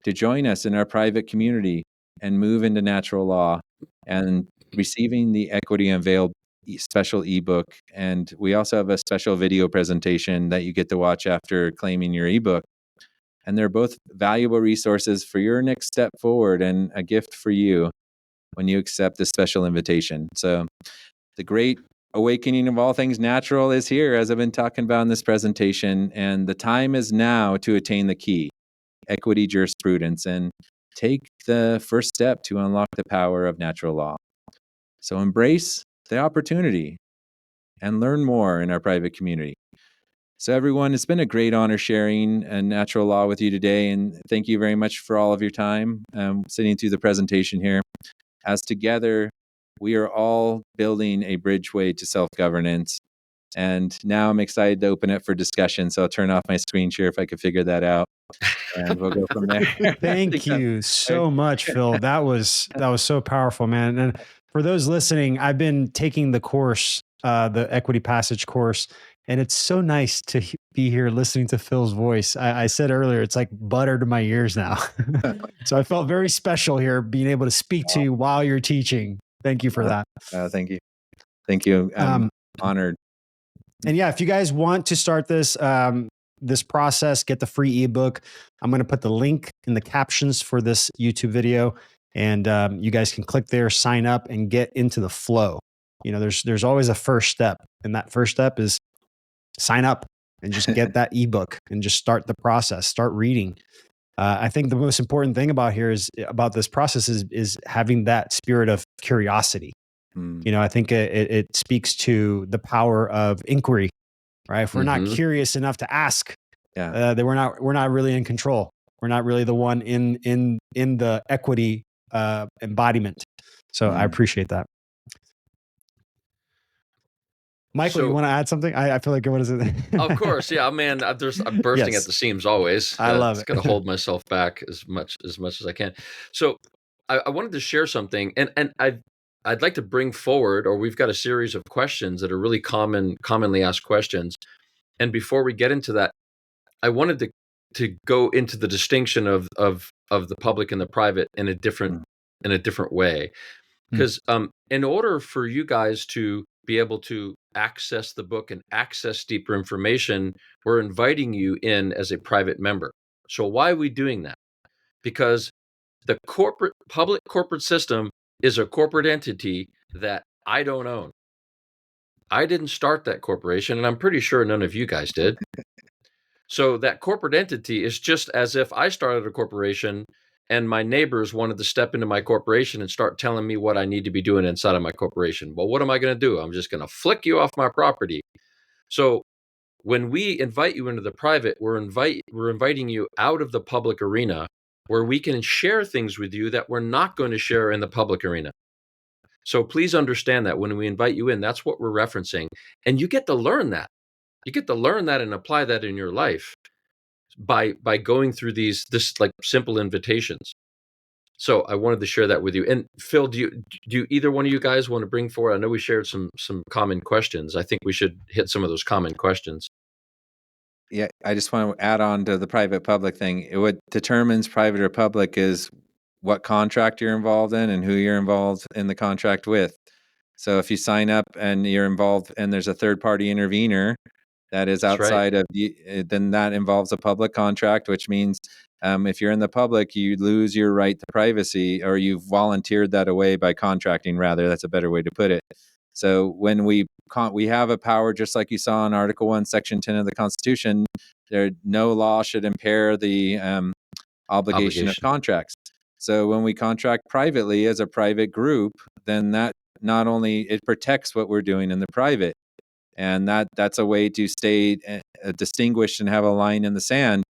to join us in our private community and move into natural law and receiving the Equity Unveiled special ebook. And we also have a special video presentation that you get to watch after claiming your ebook. And they're both valuable resources for your next step forward and a gift for you when you accept this special invitation. So the great awakening of all things natural is here, as I've been talking about in this presentation. And the time is now to attain the key, equity jurisprudence, and take the first step to unlock the power of natural law. So embrace the opportunity and learn more in our private community. So everyone, it's been a great honor sharing natural law with you today. And thank you very much for all of your time sitting through the presentation here. As together, we are all building a bridgeway to self-governance. And now I'm excited to open it for discussion. So I'll turn off my screen share if I could figure that out. And we'll go from there. Thank you so much, Phil. That was so powerful, man. And for those listening, I've been taking the course, the Equity Passage course, and it's so nice to be here listening to Phil's voice. I said earlier, it's like butter to my ears now. So I felt very special here being able to speak to you while you're teaching. Thank you for that. Thank you. Thank you. I'm honored. And yeah, if you guys want to start this, this process, get the free ebook, I'm going to put the link in the captions for this YouTube video, and you guys can click there, sign up, and get into the flow. You know, there's always a first step, and that first step is sign up and just get that ebook and just start the process, start reading. I think the most important thing about this process is having that spirit of curiosity. You know, I think it speaks to the power of inquiry, right? If we're not curious enough to ask, then we're not really in control. We're not really the one in the equity embodiment. So I appreciate that. Michael, you want to add something? I feel like, what is it? Of course, yeah, man. I'm bursting at the seams always. I love it. Got to hold myself back as much as I can. So, I wanted to share something, and I'd like to bring forward, or we've got a series of questions that are really commonly asked questions. And before we get into that, I wanted to go into the distinction of the public and the private in a different way, because in order for you guys to be able to access the book and access deeper information, we're inviting you in as a private member. So why are we doing that? Because the public corporate system is a corporate entity that I don't own. I didn't start that corporation, and I'm pretty sure none of you guys did. So that corporate entity is just as if I started a corporation and my neighbors wanted to step into my corporation and start telling me what I need to be doing inside of my corporation. Well, what am I going to do? I'm just going to flick you off my property. So when we invite you into the private, we're inviting you out of the public arena where we can share things with you that we're not going to share in the public arena. So please understand that when we invite you in, that's what we're referencing. And you get to learn that. You get to learn that and apply that in your life by going through this like simple invitations. So I wanted to share that with you. And Phil, do you either one of you guys want to bring forward? I know we shared some common questions. I think we should hit some of those common questions. Yeah, I just want to add on to the private public thing. What determines private or public is what contract you're involved in and who you're involved in the contract with. So if you sign up and you're involved and there's a third party intervener that is That's right. outside of then that involves a public contract, which means if you're in the public, you lose your right to privacy, or you've volunteered that away by contracting, rather. That's a better way to put it. So when we have a power, just like you saw in Article 1, Section 10 of the Constitution, no law should impair the obligation of contracts. So when we contract privately as a private group, then that not only it protects what we're doing in the private, and that's a way to stay distinguished and have a line in the sand.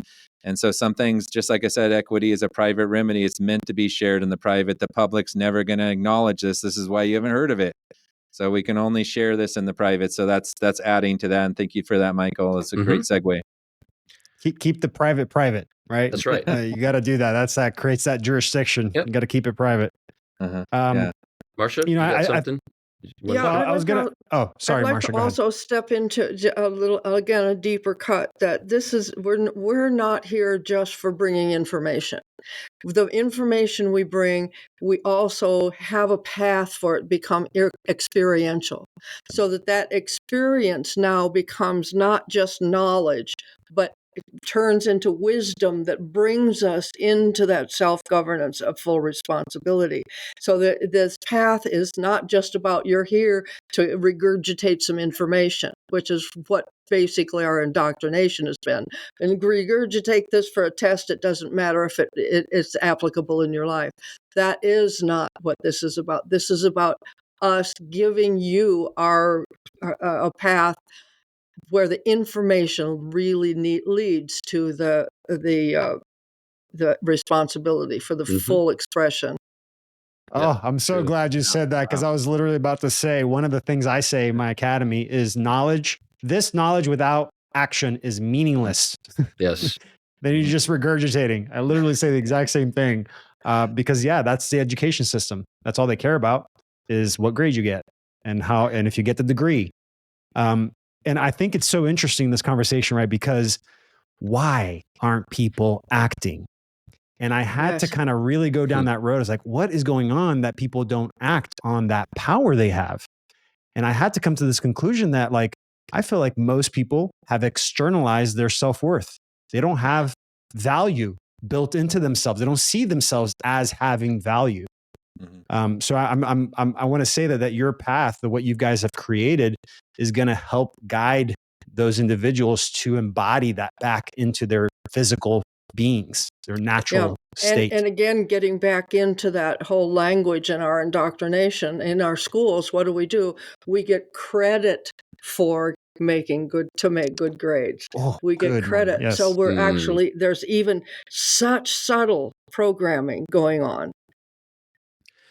And so some things, just like I said, equity is a private remedy. It's meant to be shared in the private. The public's never going to acknowledge this. This is why you haven't heard of it. So we can only share this in the private. So that's adding to that. And thank you for that, Michael. It's a great segue. Keep the private, right? That's right. You got to do that. That creates that jurisdiction. Yep. You got to keep it private. Yeah. Marcia, you got something? I was gonna. Oh, sorry, I'd like Marcia. to also step into a deeper cut. That this is we're not here just for bringing information. The information we bring, we also have a path for it become experiential, so that experience now becomes not just knowledge, but it turns into wisdom that brings us into that self-governance of full responsibility. So this path is not just about you're here to regurgitate some information, which is what basically our indoctrination has been. And regurgitate this for a test. It doesn't matter if it's applicable in your life. That is not what this is about. This is about us giving you a path where the information really leads to the responsibility for the full expression. Oh, I'm so glad you said that, because I was literally about to say one of the things I say in my academy is knowledge. This knowledge without action is meaningless. Yes. Then you're just regurgitating. I literally say the exact same thing because that's the education system. That's all they care about is what grade you get and if you get the degree. And I think it's so interesting, this conversation, right? Because why aren't people acting? And I had to kind of really go down that road. It's like, what is going on that people don't act on that power they have? And I had to come to this conclusion that, like, I feel like most people have externalized their self-worth. They don't have value built into themselves. They don't see themselves as having value. So I want to say that your path, what you guys have created, is going to help guide those individuals to embody that back into their physical beings, their natural state. And again, getting back into that whole language and our indoctrination in our schools, what do? We get credit for make good grades. We get credit. Yes. So we're actually, there's even such subtle programming going on.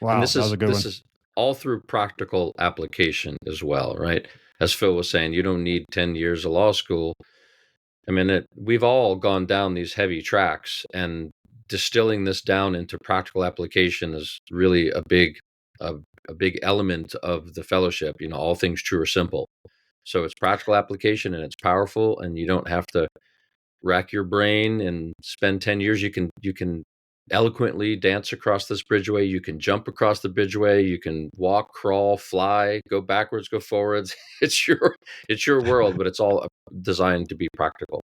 Wow, and this was a good one. This is all through practical application as well, right? As Phil was saying, you don't need 10 years of law school. I mean, we've all gone down these heavy tracks, and distilling this down into practical application is really a big element of the fellowship. You know, all things true or simple. So it's practical application, and it's powerful, and you don't have to rack your brain and spend 10 years. You can eloquently dance across this bridgeway. You can jump across the bridgeway. You can walk, crawl, fly, go backwards, go forwards. It's your world, but it's all designed to be practical.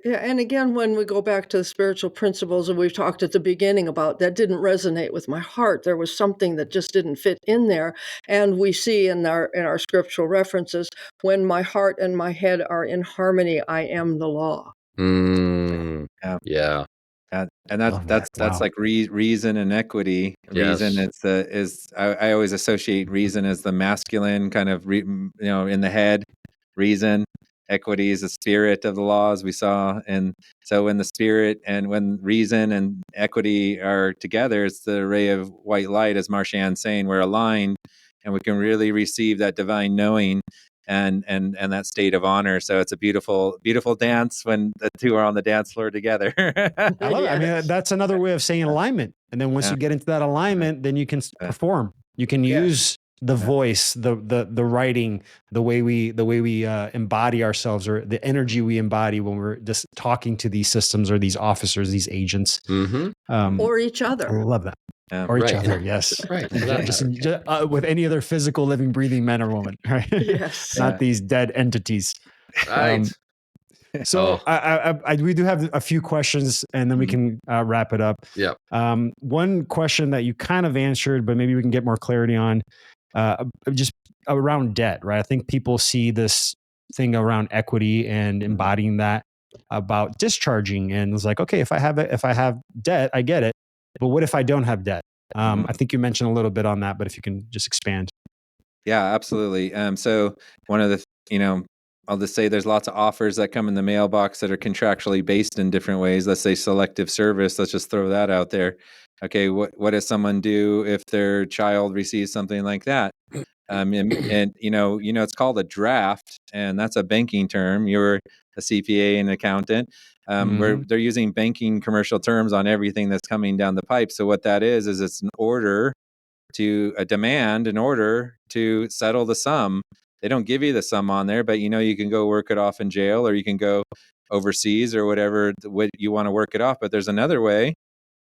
Yeah, and again, when we go back to the spiritual principles that we've talked at the beginning about, that didn't resonate with my heart. There was something that just didn't fit in there. And we see in our scriptural references, when my heart and my head are in harmony, I am the law. Mm, Yeah. yeah. And Love that. that's Wow. like reason and equity. Reason Yes. I always associate reason as the masculine kind of in the head. Reason, equity is the spirit of the law, as we saw. And so when the spirit and when reason and equity are together, it's the ray of white light, as Marcia's saying, we're aligned, and we can really receive that divine knowing and that state of honor. So it's a beautiful dance when the two are on the dance floor together. I love it. I mean, Yes. that's another way of saying alignment. And then once Yeah. you get into that alignment, then you can perform. You can Yes. use the voice, the writing, the way we embody ourselves, or the energy we embody when we're just talking to these systems or these officers, these agents, Mm-hmm. Or each I other. love that. Yeah. Or each Right. other, yes. Right. For that Just matter. with any other physical, living, breathing man or woman, right? Yes. Not these dead entities. Right. So we do have a few questions, and then we can wrap it up. Yeah. One question that you kind of answered, but maybe we can get more clarity on, just around debt, right? I think people see this thing around equity and embodying that about discharging, and it's like, okay, if I have debt, I get it, but what if I don't have debt? I think you mentioned a little bit on that, but if you can just expand. Yeah, absolutely. So one of the, I'll just say there's lots of offers that come in the mailbox that are contractually based in different ways. Let's say selective service. Let's just throw that out there. Okay, what does someone do if their child receives something like that? And it's called a draft, and that's a banking term. You're a CPA and accountant. Where they're using banking commercial terms on everything that's coming down the pipe. So what that is it's an order to a demand in order to settle the sum. They don't give you the sum on there, but you can go work it off in jail, or you can go overseas or whatever what you want to work it off. But there's another way,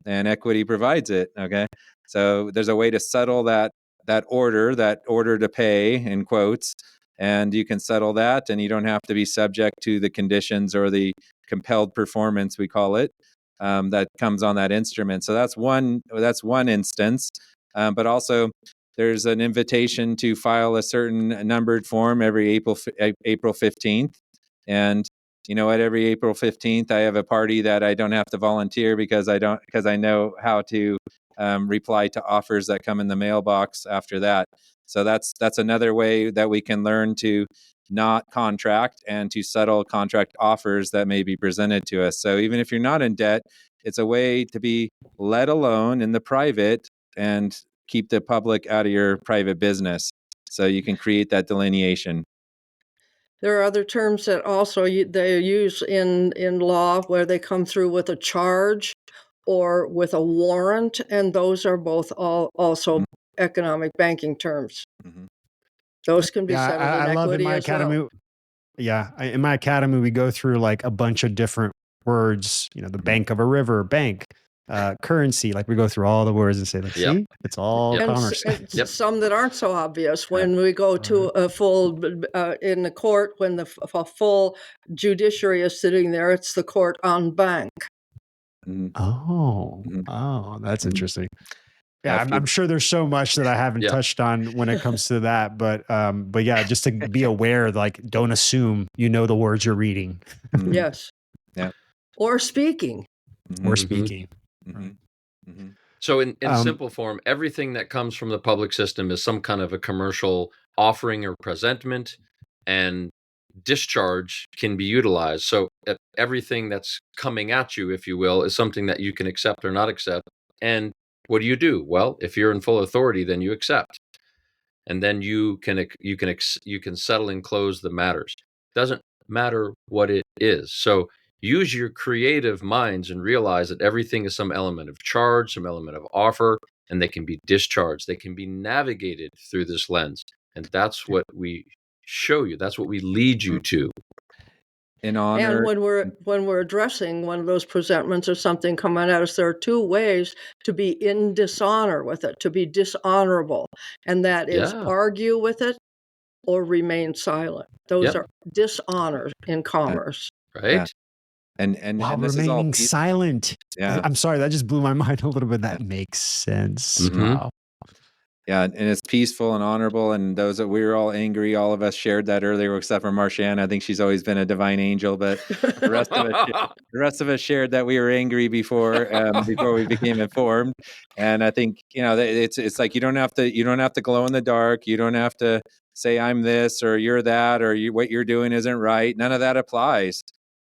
and equity provides it. Okay, so there's a way to settle that order to pay in quotes, and you can settle that, and you don't have to be subject to the conditions or the compelled performance, we call it, that comes on that instrument. So that's one instance. But also, there's an invitation to file a certain numbered form every April 15th. And you know what? Every April 15th, I have a party that I don't have to volunteer because I know how to reply to offers that come in the mailbox after that. So that's another way that we can learn to not contract and to settle contract offers that may be presented to us. So even if you're not in debt, it's a way to be let alone in the private and keep the public out of your private business. So you can create that delineation. There are other terms that also they use in law where they come through with a charge or with a warrant, and those are both also economic banking terms. Mm-hmm. Those can be Yeah, settled in I love in equity my as academy. well. Yeah, in my academy, we go through like a bunch of different words. The bank of a river, bank, currency. Like we go through all the words and say, like, Yep. see, it's all Yep. commerce. Yep. Some that aren't so obvious. When we go to a full in the court, when the full judiciary is sitting there, it's the court en banc. Mm-hmm. Oh, that's interesting. Yeah, If I'm sure there's so much that I haven't Yeah. touched on when it comes to that, but yeah, just to be aware, like, don't assume the words you're reading Yes. Yeah. Or speaking. or Mhm. speaking. So in simple form, everything that comes from the public system is some kind of a commercial offering or presentment, and discharge can be utilized. So everything that's coming at you, if you will, is something that you can accept or not accept. And what do? Well, if you're in full authority, then you accept, and then you can settle and close the matters. Doesn't matter what it is. So use your creative minds and realize that everything is some element of charge, some element of offer, and they can be discharged. They can be navigated through this lens. And that's what we show you. That's what we lead you to. In honor. And when we're addressing one of those presentments or something coming at us, there are two ways to be in dishonor with it, to be dishonorable, and that is Yeah. argue with it or remain silent. Those Yep. are dishonor in commerce. Right? while this is all remaining peace. silent. Yeah. I'm sorry, that just blew my mind a little bit. That makes sense. Mhm. Wow. Yeah, and it's peaceful and honorable. And those that we were all angry, all of us shared that earlier, except for Marcia. I think she's always been a divine angel, but the rest of us shared that we were angry before we became informed. And I think it's like you don't have to glow in the dark. You don't have to say I'm this or you're that or what you're doing isn't right. None of that applies.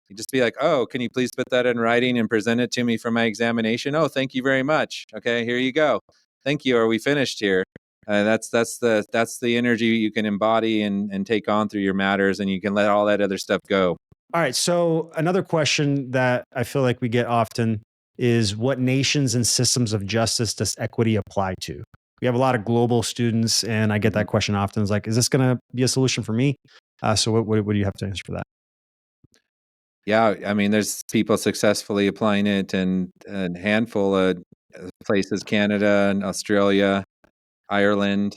You just be like, oh, can you please put that in writing and present it to me for my examination? Oh, thank you very much. Okay, here you go. Thank you. Are we finished here? That's the energy you can embody and take on through your matters, and you can let all that other stuff go. All right. So another question that I feel like we get often is, what nations and systems of justice does equity apply to? We have a lot of global students, and I get that question often. It's like, is this going to be a solution for me? So what do you have to answer for that? Yeah, I mean, there's people successfully applying it in a handful of places: Canada and Australia, Ireland.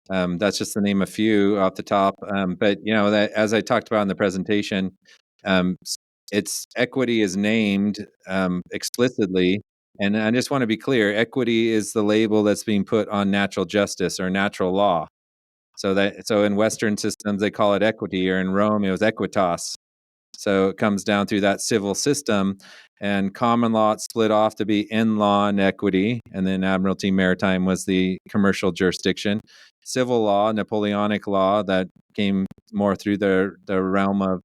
That's just to name a few off the top. But that, as I talked about in the presentation, um, it's equity is named explicitly, and I just want to be clear: equity is the label that's being put on natural justice or natural law. So in Western systems they call it equity, or in Rome it was equitas. So it comes down through that civil system, and common law it's split off to be in law and equity, and then admiralty maritime was the commercial jurisdiction. Civil law, Napoleonic law, that came more through the realm of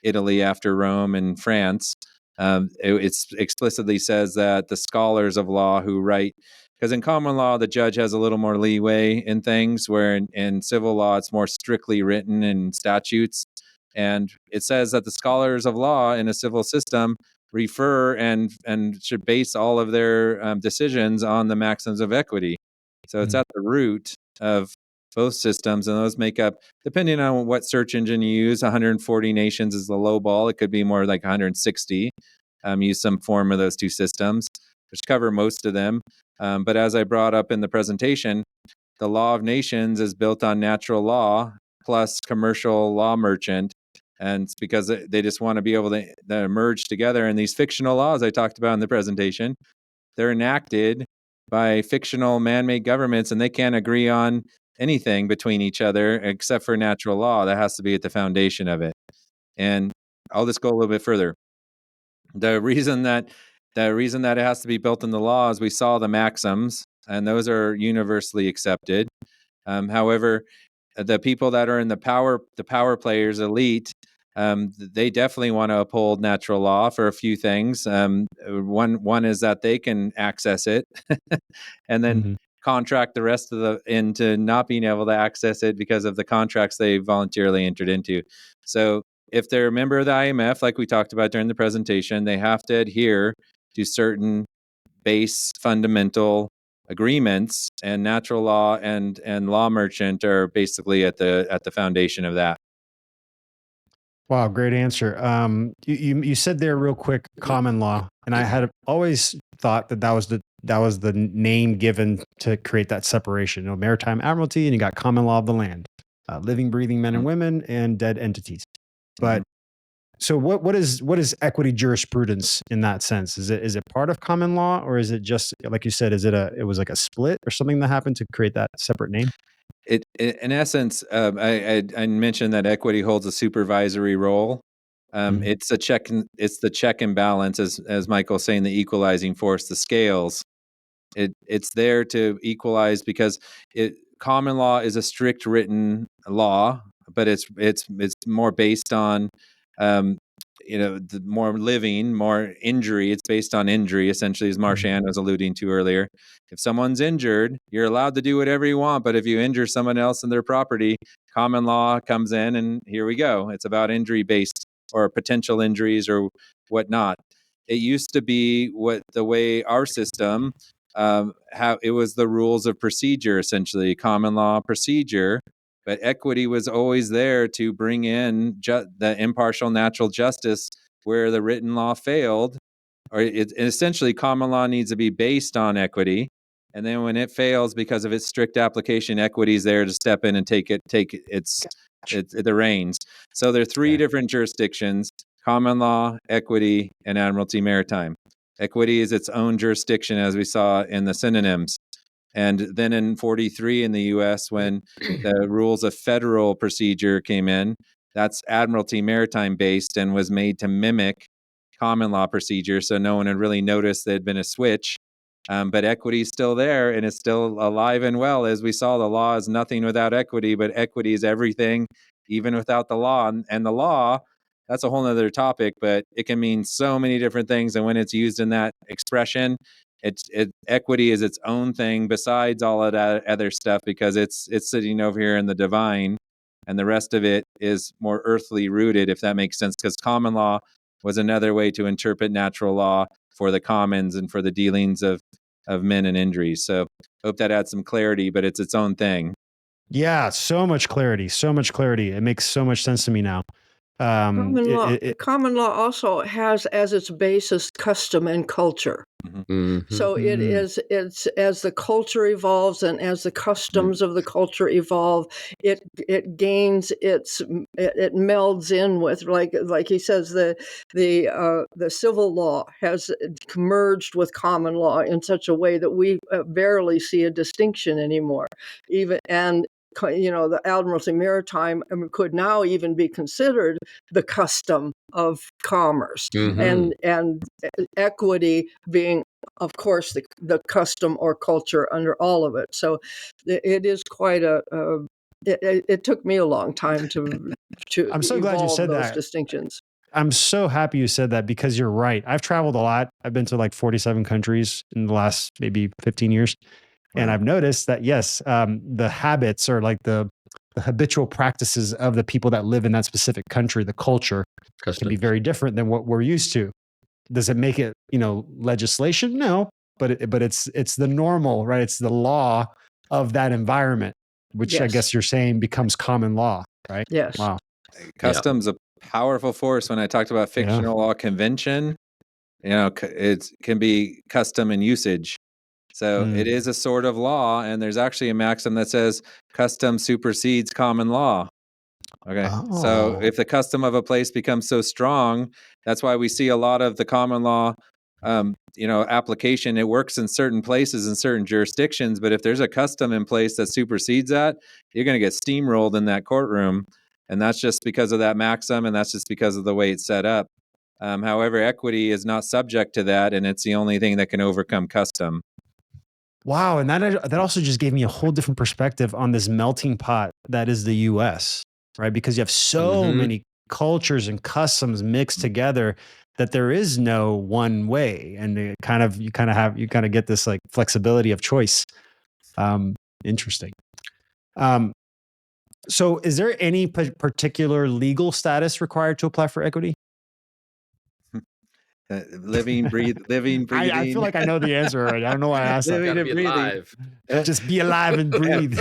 Italy after Rome and France. It explicitly says that the scholars of law who write, because in common law the judge has a little more leeway in things, where in civil law it's more strictly written in statutes. And it says that the scholars of law in a civil system refer and should base all of their decisions on the maxims of equity. So it's at the root of both systems, and those make up, depending on what search engine you use, 140 nations is the low ball. It could be more like 160. Use some form of those two systems, which cover most of them. But as I brought up in the presentation, the law of nations is built on natural law plus commercial law merchant. And it's because they just want to be able to merge together. And these fictional laws I talked about in the presentation, they're enacted by fictional man-made governments, and they can't agree on anything between each other except for natural law. That has to be at the foundation of it. And I'll just go a little bit further. The reason that it has to be built in the law is we saw the maxims, and those are universally accepted. However, the people that are in the power players, elite, they definitely want to uphold natural law for a few things. One is that they can access it, and then contract the rest of into not being able to access it because of the contracts they voluntarily entered into. So if they're a member of the IMF, like we talked about during the presentation, they have to adhere to certain base fundamental agreements, and natural law and law merchant are basically at the foundation of that. Wow, great answer. You said there real quick, common law, and I had always thought that was the name given to create that separation. Maritime admiralty, and you got common law of the land, living, breathing men and women, and dead entities. But so what is equity jurisprudence in that sense? Is it part of common law, or is it just, like you said, it was like a split or something that happened to create that separate name? It in essence, I mentioned that equity holds a supervisory role. It's the check and balance, as Michael's saying, the equalizing force, the scales. It's there to equalize, because common law is a strict written law, but it's more based on the more living, more injury. It's based on injury, essentially, as Marcia was alluding to earlier. If someone's injured, you're allowed to do whatever you want, but if you injure someone else and their property, common law comes in, and here we go. It's about injury based or potential injuries or whatnot. It used to be the way our system, how it was the rules of procedure, essentially common law procedure. But equity was always there to bring in the impartial natural justice where the written law failed, or essentially common law needs to be based on equity. And then when it fails because of its strict application, equity is there to step in and take the reins. So there are three different jurisdictions. common law, equity, and admiralty maritime. Equity is its own jurisdiction, as we saw in the synonyms. And then in 43 in the US, when the rules of federal procedure came in, that's admiralty maritime based and was made to mimic common law procedure. So no one had really noticed there had been a switch. But equity is still there and it's still alive and well. As we saw, the law is nothing without equity, but equity is everything, even without the law. And the law, that's a whole nother topic, but it can mean so many different things. And when it's used in that expression, equity is its own thing besides all of that other stuff, because it's sitting over here in the divine, and the rest of it is more earthly rooted, if that makes sense, because common law was another way to interpret natural law for the commons and for the dealings of men and injuries. So hope that adds some clarity, but it's its own thing. Yeah, so much clarity, so much clarity. It makes so much sense to me now. Common law also has as its basis custom and culture. So it's as the culture evolves and as the customs of the culture evolve, it gains it melds in with, like he says, the civil law has merged with common law in such a way that we barely see a distinction anymore. The admiralty maritime could now even be considered the custom of commerce, and equity being, of course, the custom or culture under all of it. So it is quite it took me a long time to I'm so glad you said those that. distinctions. I'm so happy you said that, because you're right. I've traveled a lot. I've been to like 47 countries in the last maybe 15 years. And I've noticed that, yes, the habits, or like the habitual practices of the people that live in that specific country, the culture, can be very different than what we're used to. Does it make it, legislation? No, but it's the normal, right? It's the law of that environment, which I guess you're saying becomes common law, right? Yes. Wow. Custom's a powerful force. When I talked about fictional law convention, it can be custom and usage. So it is a sort of law, and there's actually a maxim that says custom supersedes common law. Okay. So if the custom of a place becomes so strong, that's why we see a lot of the common law, application. It works in certain places in certain jurisdictions, but if there's a custom in place that supersedes that, you're going to get steamrolled in that courtroom. And that's just because of that maxim, and that's just because of the way it's set up. However, equity is not subject to that, and it's the only thing that can overcome custom. Wow. And that also just gave me a whole different perspective on this melting pot that is the US, right? Because you have so many cultures and customs mixed together that there is no one way. And you kind of get this like flexibility of choice. Interesting. So is there any particular legal status required to apply for equity? Living, breathing. I feel like I know the answer already. I don't know why I asked that. Living and breathing. Alive. Just be alive and breathe.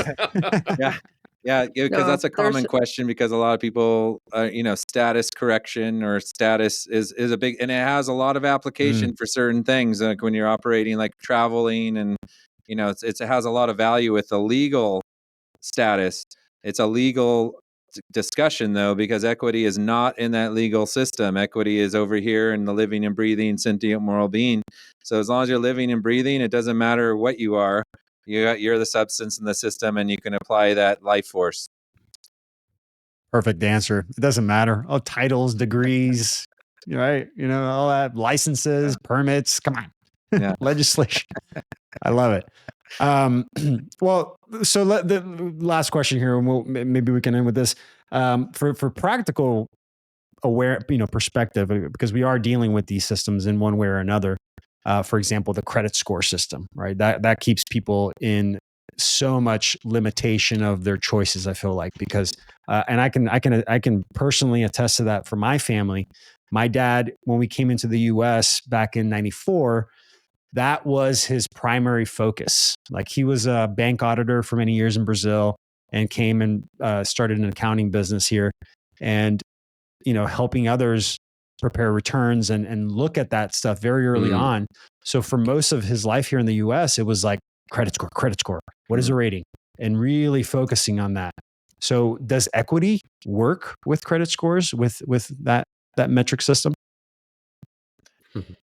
Yeah, because that's a common question, because a lot of people, status correction or status is a big, and it has a lot of application for certain things. Like when you're operating, like traveling, and it has a lot of value with the legal status. It's a legal discussion, though, because equity is not in that legal system. Equity is over here in the living and breathing sentient moral being. So as long as you're living and breathing, it doesn't matter what you are. You're the substance in the system, and you can apply that life force. Perfect answer. It doesn't matter. Oh, titles, degrees, right? All that, licenses, permits. Come on, legislation. I love it. Well, so the last question here, and maybe we can end with this. For practical perspective, because we are dealing with these systems in one way or another. For example, the credit score system, right? That keeps people in so much limitation of their choices, I feel like, because and I can personally attest to that for my family. My dad, when we came into the US back in '94, that was his primary focus. Like, he was a bank auditor for many years in Brazil, and came and started an accounting business here, and helping others prepare returns and look at that stuff very early on. So for most of his life here in the US, it was like credit score. What is the rating? And really focusing on that. So does equity work with credit scores with that metric system?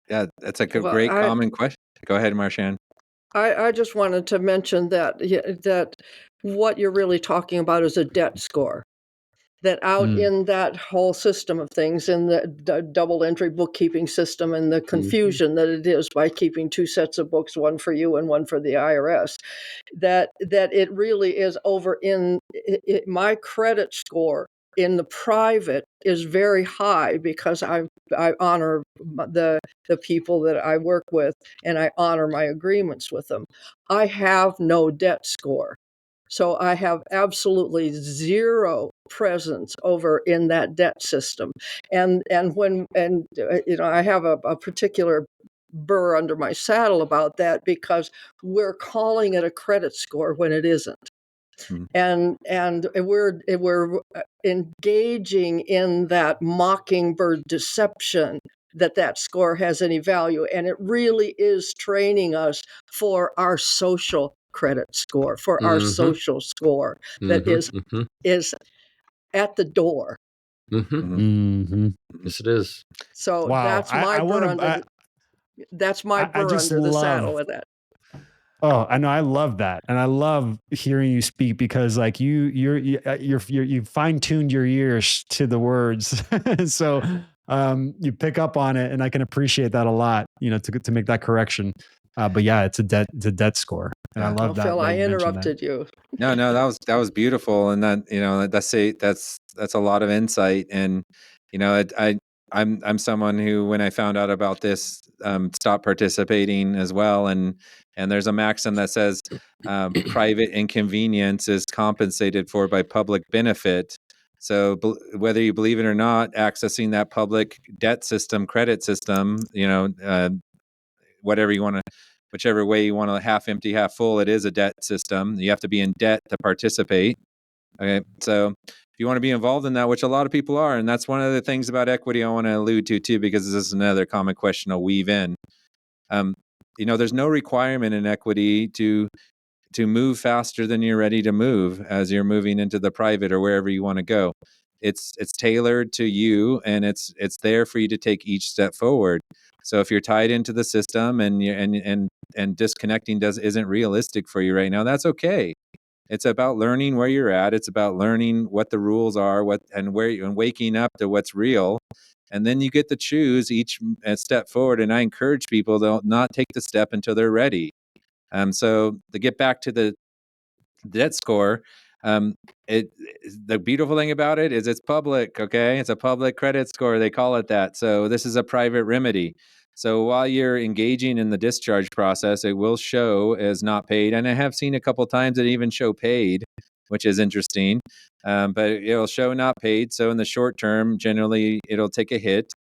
Yeah, that's a Well, great common question. Go ahead, Marcia. I just wanted to mention that that what you're really talking about is a debt score. That out in that whole system of things, in the double entry bookkeeping system, and the confusion that it is by keeping two sets of books, one for you and one for the IRS, that it really is over in my credit score in the private is very high because I honor the people that I work with, and I honor my agreements with them. I have no debt score. So I have absolutely zero presence over in that debt system. And I have a particular burr under my saddle about that because we're calling it a credit score when it isn't. And we're engaging in that mockingbird deception that score has any value, and it really is training us for our social credit score, for our social score that is at the door. Yes, it is. So Wow. that's my burr under the saddle with that. Oh, I know. I love that, and I love hearing you speak because, like, you fine-tuned your ears to the words, so you pick up on it, and I can appreciate that a lot. To make that correction. But yeah, it's a debt score, and I love that. Phil, I you mentioned interrupted you. No, that was beautiful, and that's a lot of insight, and I'm someone who, when I found out about this, stopped participating as well, and there's a maxim that says private inconvenience is compensated for by public benefit. So whether you believe it or not, accessing that public debt system, credit system, whatever you want to, whichever way you want to, half empty, half full, it is a debt system. You have to be in debt to participate. Okay. So if you want to be involved in that, which a lot of people are, and that's one of the things about equity I want to allude to too, because this is another common question I'll weave in. There's no requirement in equity to move faster than you're ready to move as you're moving into the private or wherever you want to go. It's tailored to you, and it's there for you to take each step forward. So if you're tied into the system and disconnecting isn't realistic for you right now, that's okay. It's about learning where you're at. It's about learning what the rules are, and waking up to what's real. And then you get to choose each step forward. And I encourage people to not take the step until they're ready. So to get back to the debt score, the beautiful thing about it is it's public. Okay, it's a public credit score. They call it that. So this is a private remedy. So while you're engaging in the discharge process, it will show as not paid. And I have seen a couple times it even show paid, which is interesting. But it'll show not paid. So in the short term, generally it'll take a hit.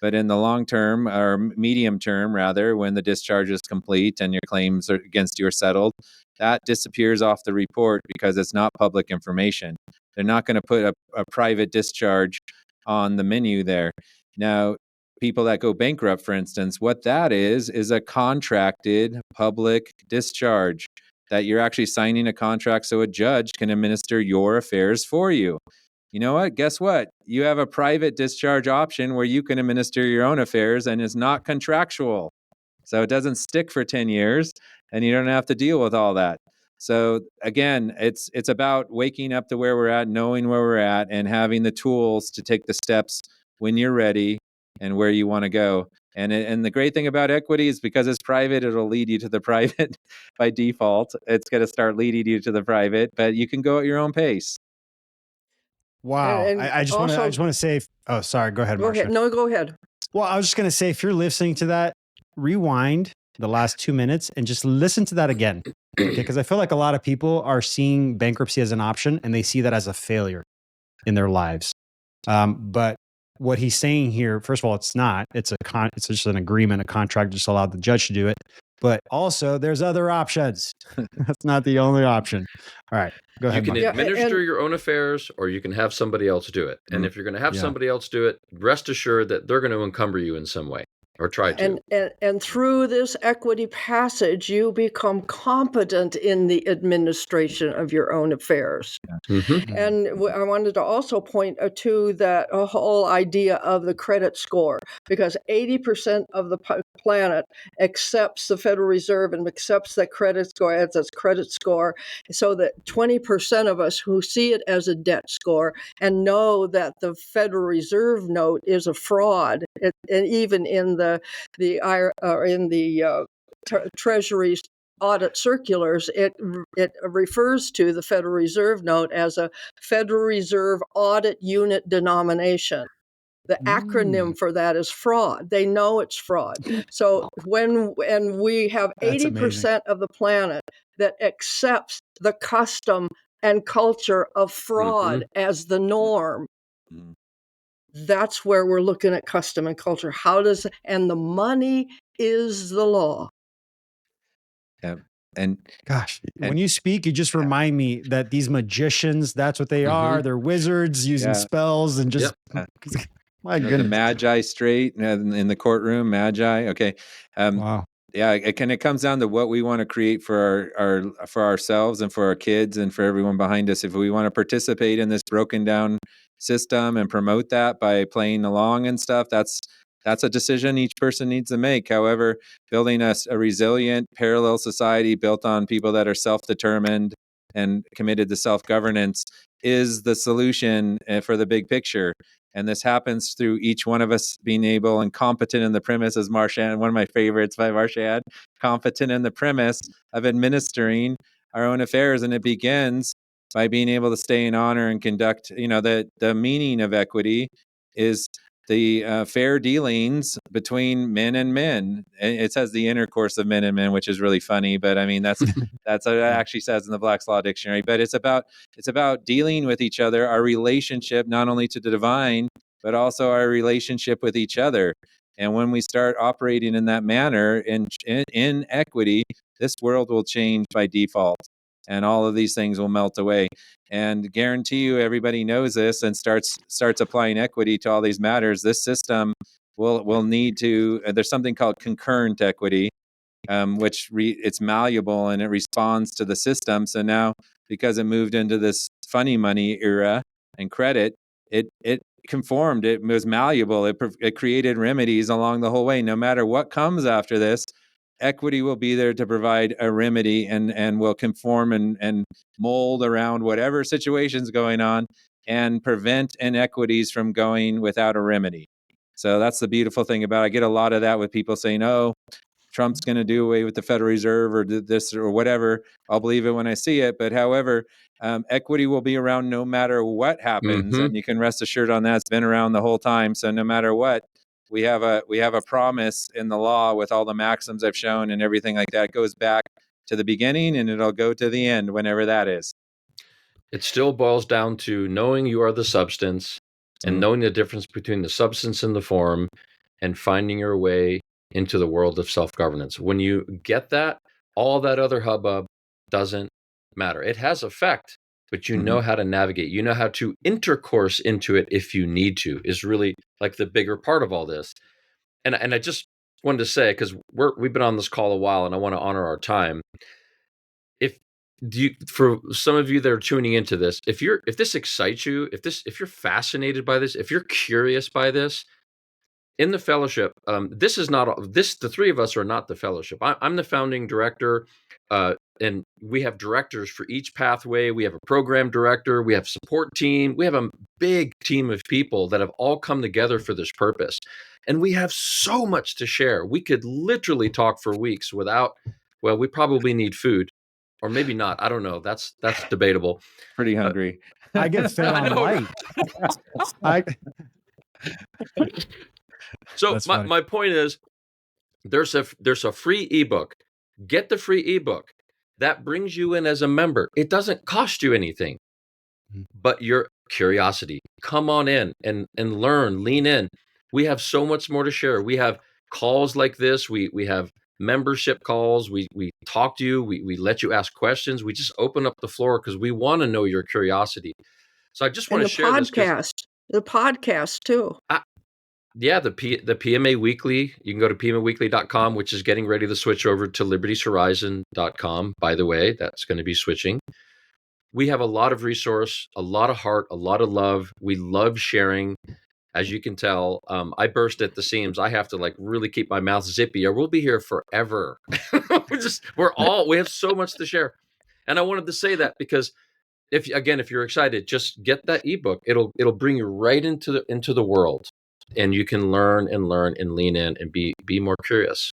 But in the long term, or medium term rather, when the discharge is complete and your claims against you are settled, that disappears off the report because it's not public information. They're not going to put a private discharge on the menu there. Now, people that go bankrupt, for instance, what that is a contracted public discharge that you're actually signing a contract so a judge can administer your affairs for you. You know what? Guess what? You have a private discharge option where you can administer your own affairs, and it's not contractual. So it doesn't stick for 10 years, and you don't have to deal with all that. So again, it's about waking up to where we're at, knowing where we're at, and having the tools to take the steps when you're ready and where you want to go. And the great thing about equity is because it's private, it'll lead you to the private by default. It's going to start leading you to the private, but you can go at your own pace. Wow. And I just want to say, oh, sorry. Go ahead, Marcia. No, go ahead. Well, I was just going to say, if you're listening to that, rewind the last 2 minutes and just listen to that again. Okay. Because I feel like a lot of people are seeing bankruptcy as an option and they see that as a failure in their lives. But what he's saying here, first of all, it's not. It's just an agreement, a contract just allowed the judge to do it. But also, there's other options. That's not the only option. All right, go ahead. You can administer your own affairs, or you can have somebody else do it. And if you're going to have somebody else do it, rest assured that they're going to encumber you in some way. or try to. And through this equity passage, you become competent in the administration of your own affairs. Mm-hmm. And I wanted to also point to that whole idea of the credit score, because 80% of the planet accepts the Federal Reserve and accepts that credit score as its credit score, so that 20% of us who see it as a debt score and know that the Federal Reserve note is a fraud, and even in the Treasury's audit circulars, it refers to the Federal Reserve note as a Federal Reserve audit unit denomination. The acronym for that is fraud. They know it's fraud. So and we have 80% of the planet that accepts the custom and culture of fraud as the norm. That's where we're looking at custom and culture. And the money is the law. Yeah. And gosh, when you speak, you just remind me that these magicians, that's what they are. They're wizards using spells and just, my goodness. The magi straight in the courtroom, magi. Okay. Wow. Yeah. It comes down to what we want to create for for ourselves and for our kids and for everyone behind us. If we want to participate in this broken down system and promote that by playing along and stuff, that's a decision each person needs to make. However, building a resilient parallel society built on people that are self-determined and committed to self-governance is the solution for the big picture. And this happens through each one of us being able and competent in the premise, as Marcia, one of my favorites by Marcia, competent in the premise of administering our own affairs. And it begins by being able to stay in honor and conduct, the meaning of equity is the fair dealings between men and men. It says the intercourse of men and men, which is really funny, but I mean that's what it actually says in the Black's Law Dictionary. But it's about dealing with each other, our relationship not only to the divine, but also our relationship with each other. And when we start operating in that manner in equity, this world will change by default. And all of these things will melt away. And guarantee you, everybody knows this and starts applying equity to all these matters. This system will need to. There's something called concurrent equity, which it's malleable and it responds to the system. So now, because it moved into this funny money era and credit, it conformed. It was malleable. It created remedies along the whole way. No matter what comes after this, equity will be there to provide a remedy and will conform and mold around whatever situation's going on and prevent inequities from going without a remedy. So that's the beautiful thing about it. I get a lot of that with people saying, oh, Trump's going to do away with the Federal Reserve or this or whatever. I'll believe it when I see it. But however, equity will be around no matter what happens. And you can rest assured on that. It's been around the whole time. So no matter what, we have a promise in the law with all the maxims I've shown and everything like that. It goes back to the beginning and it'll go to the end, whenever that is. It still boils down to knowing you are the substance and knowing the difference between the substance and the form and finding your way into the world of self-governance. When you get that, all that other hubbub doesn't matter. It has effect, but you know how to navigate. You know how to intercourse into it if you need to, is really like the bigger part of all this. And I just wanted to say, because we've been on this call a while and I want to honor our time. For some of you that are tuning into this, if this excites you, if you're fascinated by this, if you're curious by this, in the fellowship, the three of us are not the fellowship. I'm the founding director, and we have directors for each pathway. We have a program director, we have support team, we have a big team of people that have all come together for this purpose. And we have so much to share. We could literally talk for weeks we probably need food. Or maybe not. I don't know. That's debatable. Pretty hungry. I get fed on light. So my point is, there's a free ebook. Get the free ebook. That brings you in as a member. It doesn't cost you anything, but your curiosity. Come on in and learn. Lean in. We have so much more to share. We have calls like this. We have membership calls. We talk to you. We let you ask questions. We just open up the floor because we want to know your curiosity. So I just want to share this. The podcast too. Yeah, the PMA Weekly, you can go to pmaweekly.com, which is getting ready to switch over to libertieshorizon.com. By the way, that's going to be switching. We have a lot of resource, a lot of heart, a lot of love. We love sharing. As you can tell, I burst at the seams. I have to like really keep my mouth zippy or we'll be here forever. We have so much to share. And I wanted to say that because if you're excited, just get that ebook. It'll bring you right into the world, and you can learn and lean in and be more curious.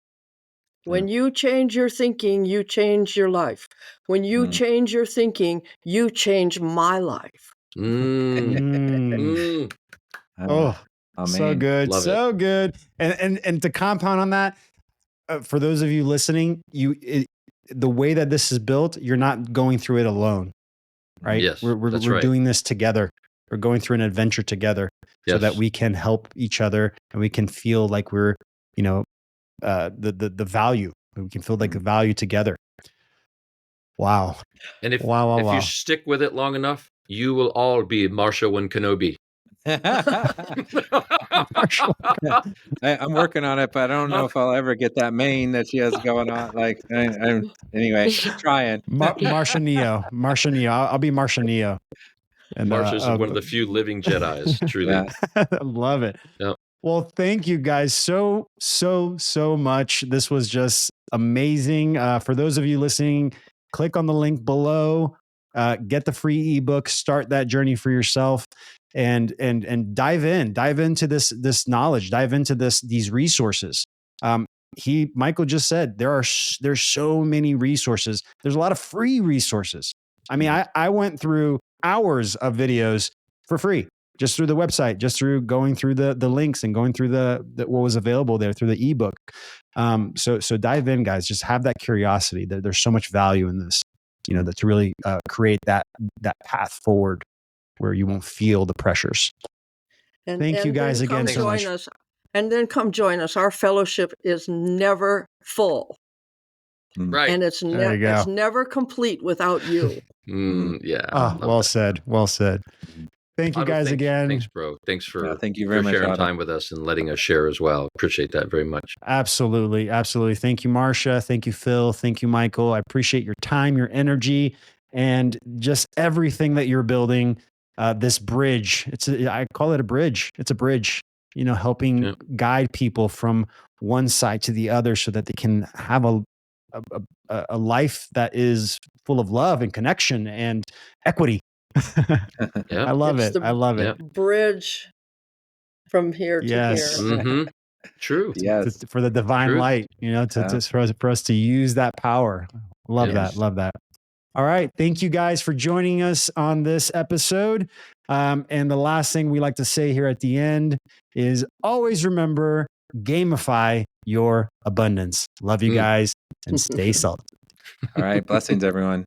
When you change your thinking, you change your life. When you change your thinking, you change my life. Oh, so good. Love so it. good. And to compound on that, for those of you listening, the way that this is built, you're not going through it alone, right? Yes, we're right. doing this together. We're going through an adventure together so that we can help each other and we can feel like we're, the value. We can feel like the value together. Wow. And if wow. you stick with it long enough, you will all be Marcia and Kenobi. I'm working on it, but I don't know if I'll ever get that mane that she has going on. Like, anyway, trying. Marcia Neo. I'll be Marcia Neo. And Marcia's one of the few living Jedis, truly. Yeah. I love it. Yep. Well, thank you guys so much. This was just amazing. For those of you listening, click on the link below, get the free ebook, start that journey for yourself, and dive into this knowledge, dive into these resources. Michael just said there's so many resources. There's a lot of free resources. I mean, I went through hours of videos for free, just through the website, just through going through the links and going through the what was available there through the ebook. So dive in, guys. Just have that curiosity. There's so much value in this, to really create that path forward where you won't feel the pressures. Thank you guys again so much. And then come join us. Our fellowship is never full. Right. And it's never complete without you. Yeah. Well said. Well said. Thank you guys again. Thanks, bro. Thanks for thank you very much, sharing time with us and letting us share as well. Appreciate that very much. Absolutely. Thank you, Marcia. Thank you, Phil. Thank you, Michael. I appreciate your time, your energy, and just everything that you're building. This bridge. I call it a bridge. It's a bridge. Helping guide people from one side to the other so that they can have a life that is full of love and connection and equity. I love it. I love it. Bridge from here to here. Mm-hmm. True. Yes. For the divine light, for us to use that power. Love that. Love that. All right. Thank you guys for joining us on this episode. And the last thing we like to say here at the end is always remember, gamify your abundance. Love you guys and stay salty. All right. Blessings, everyone.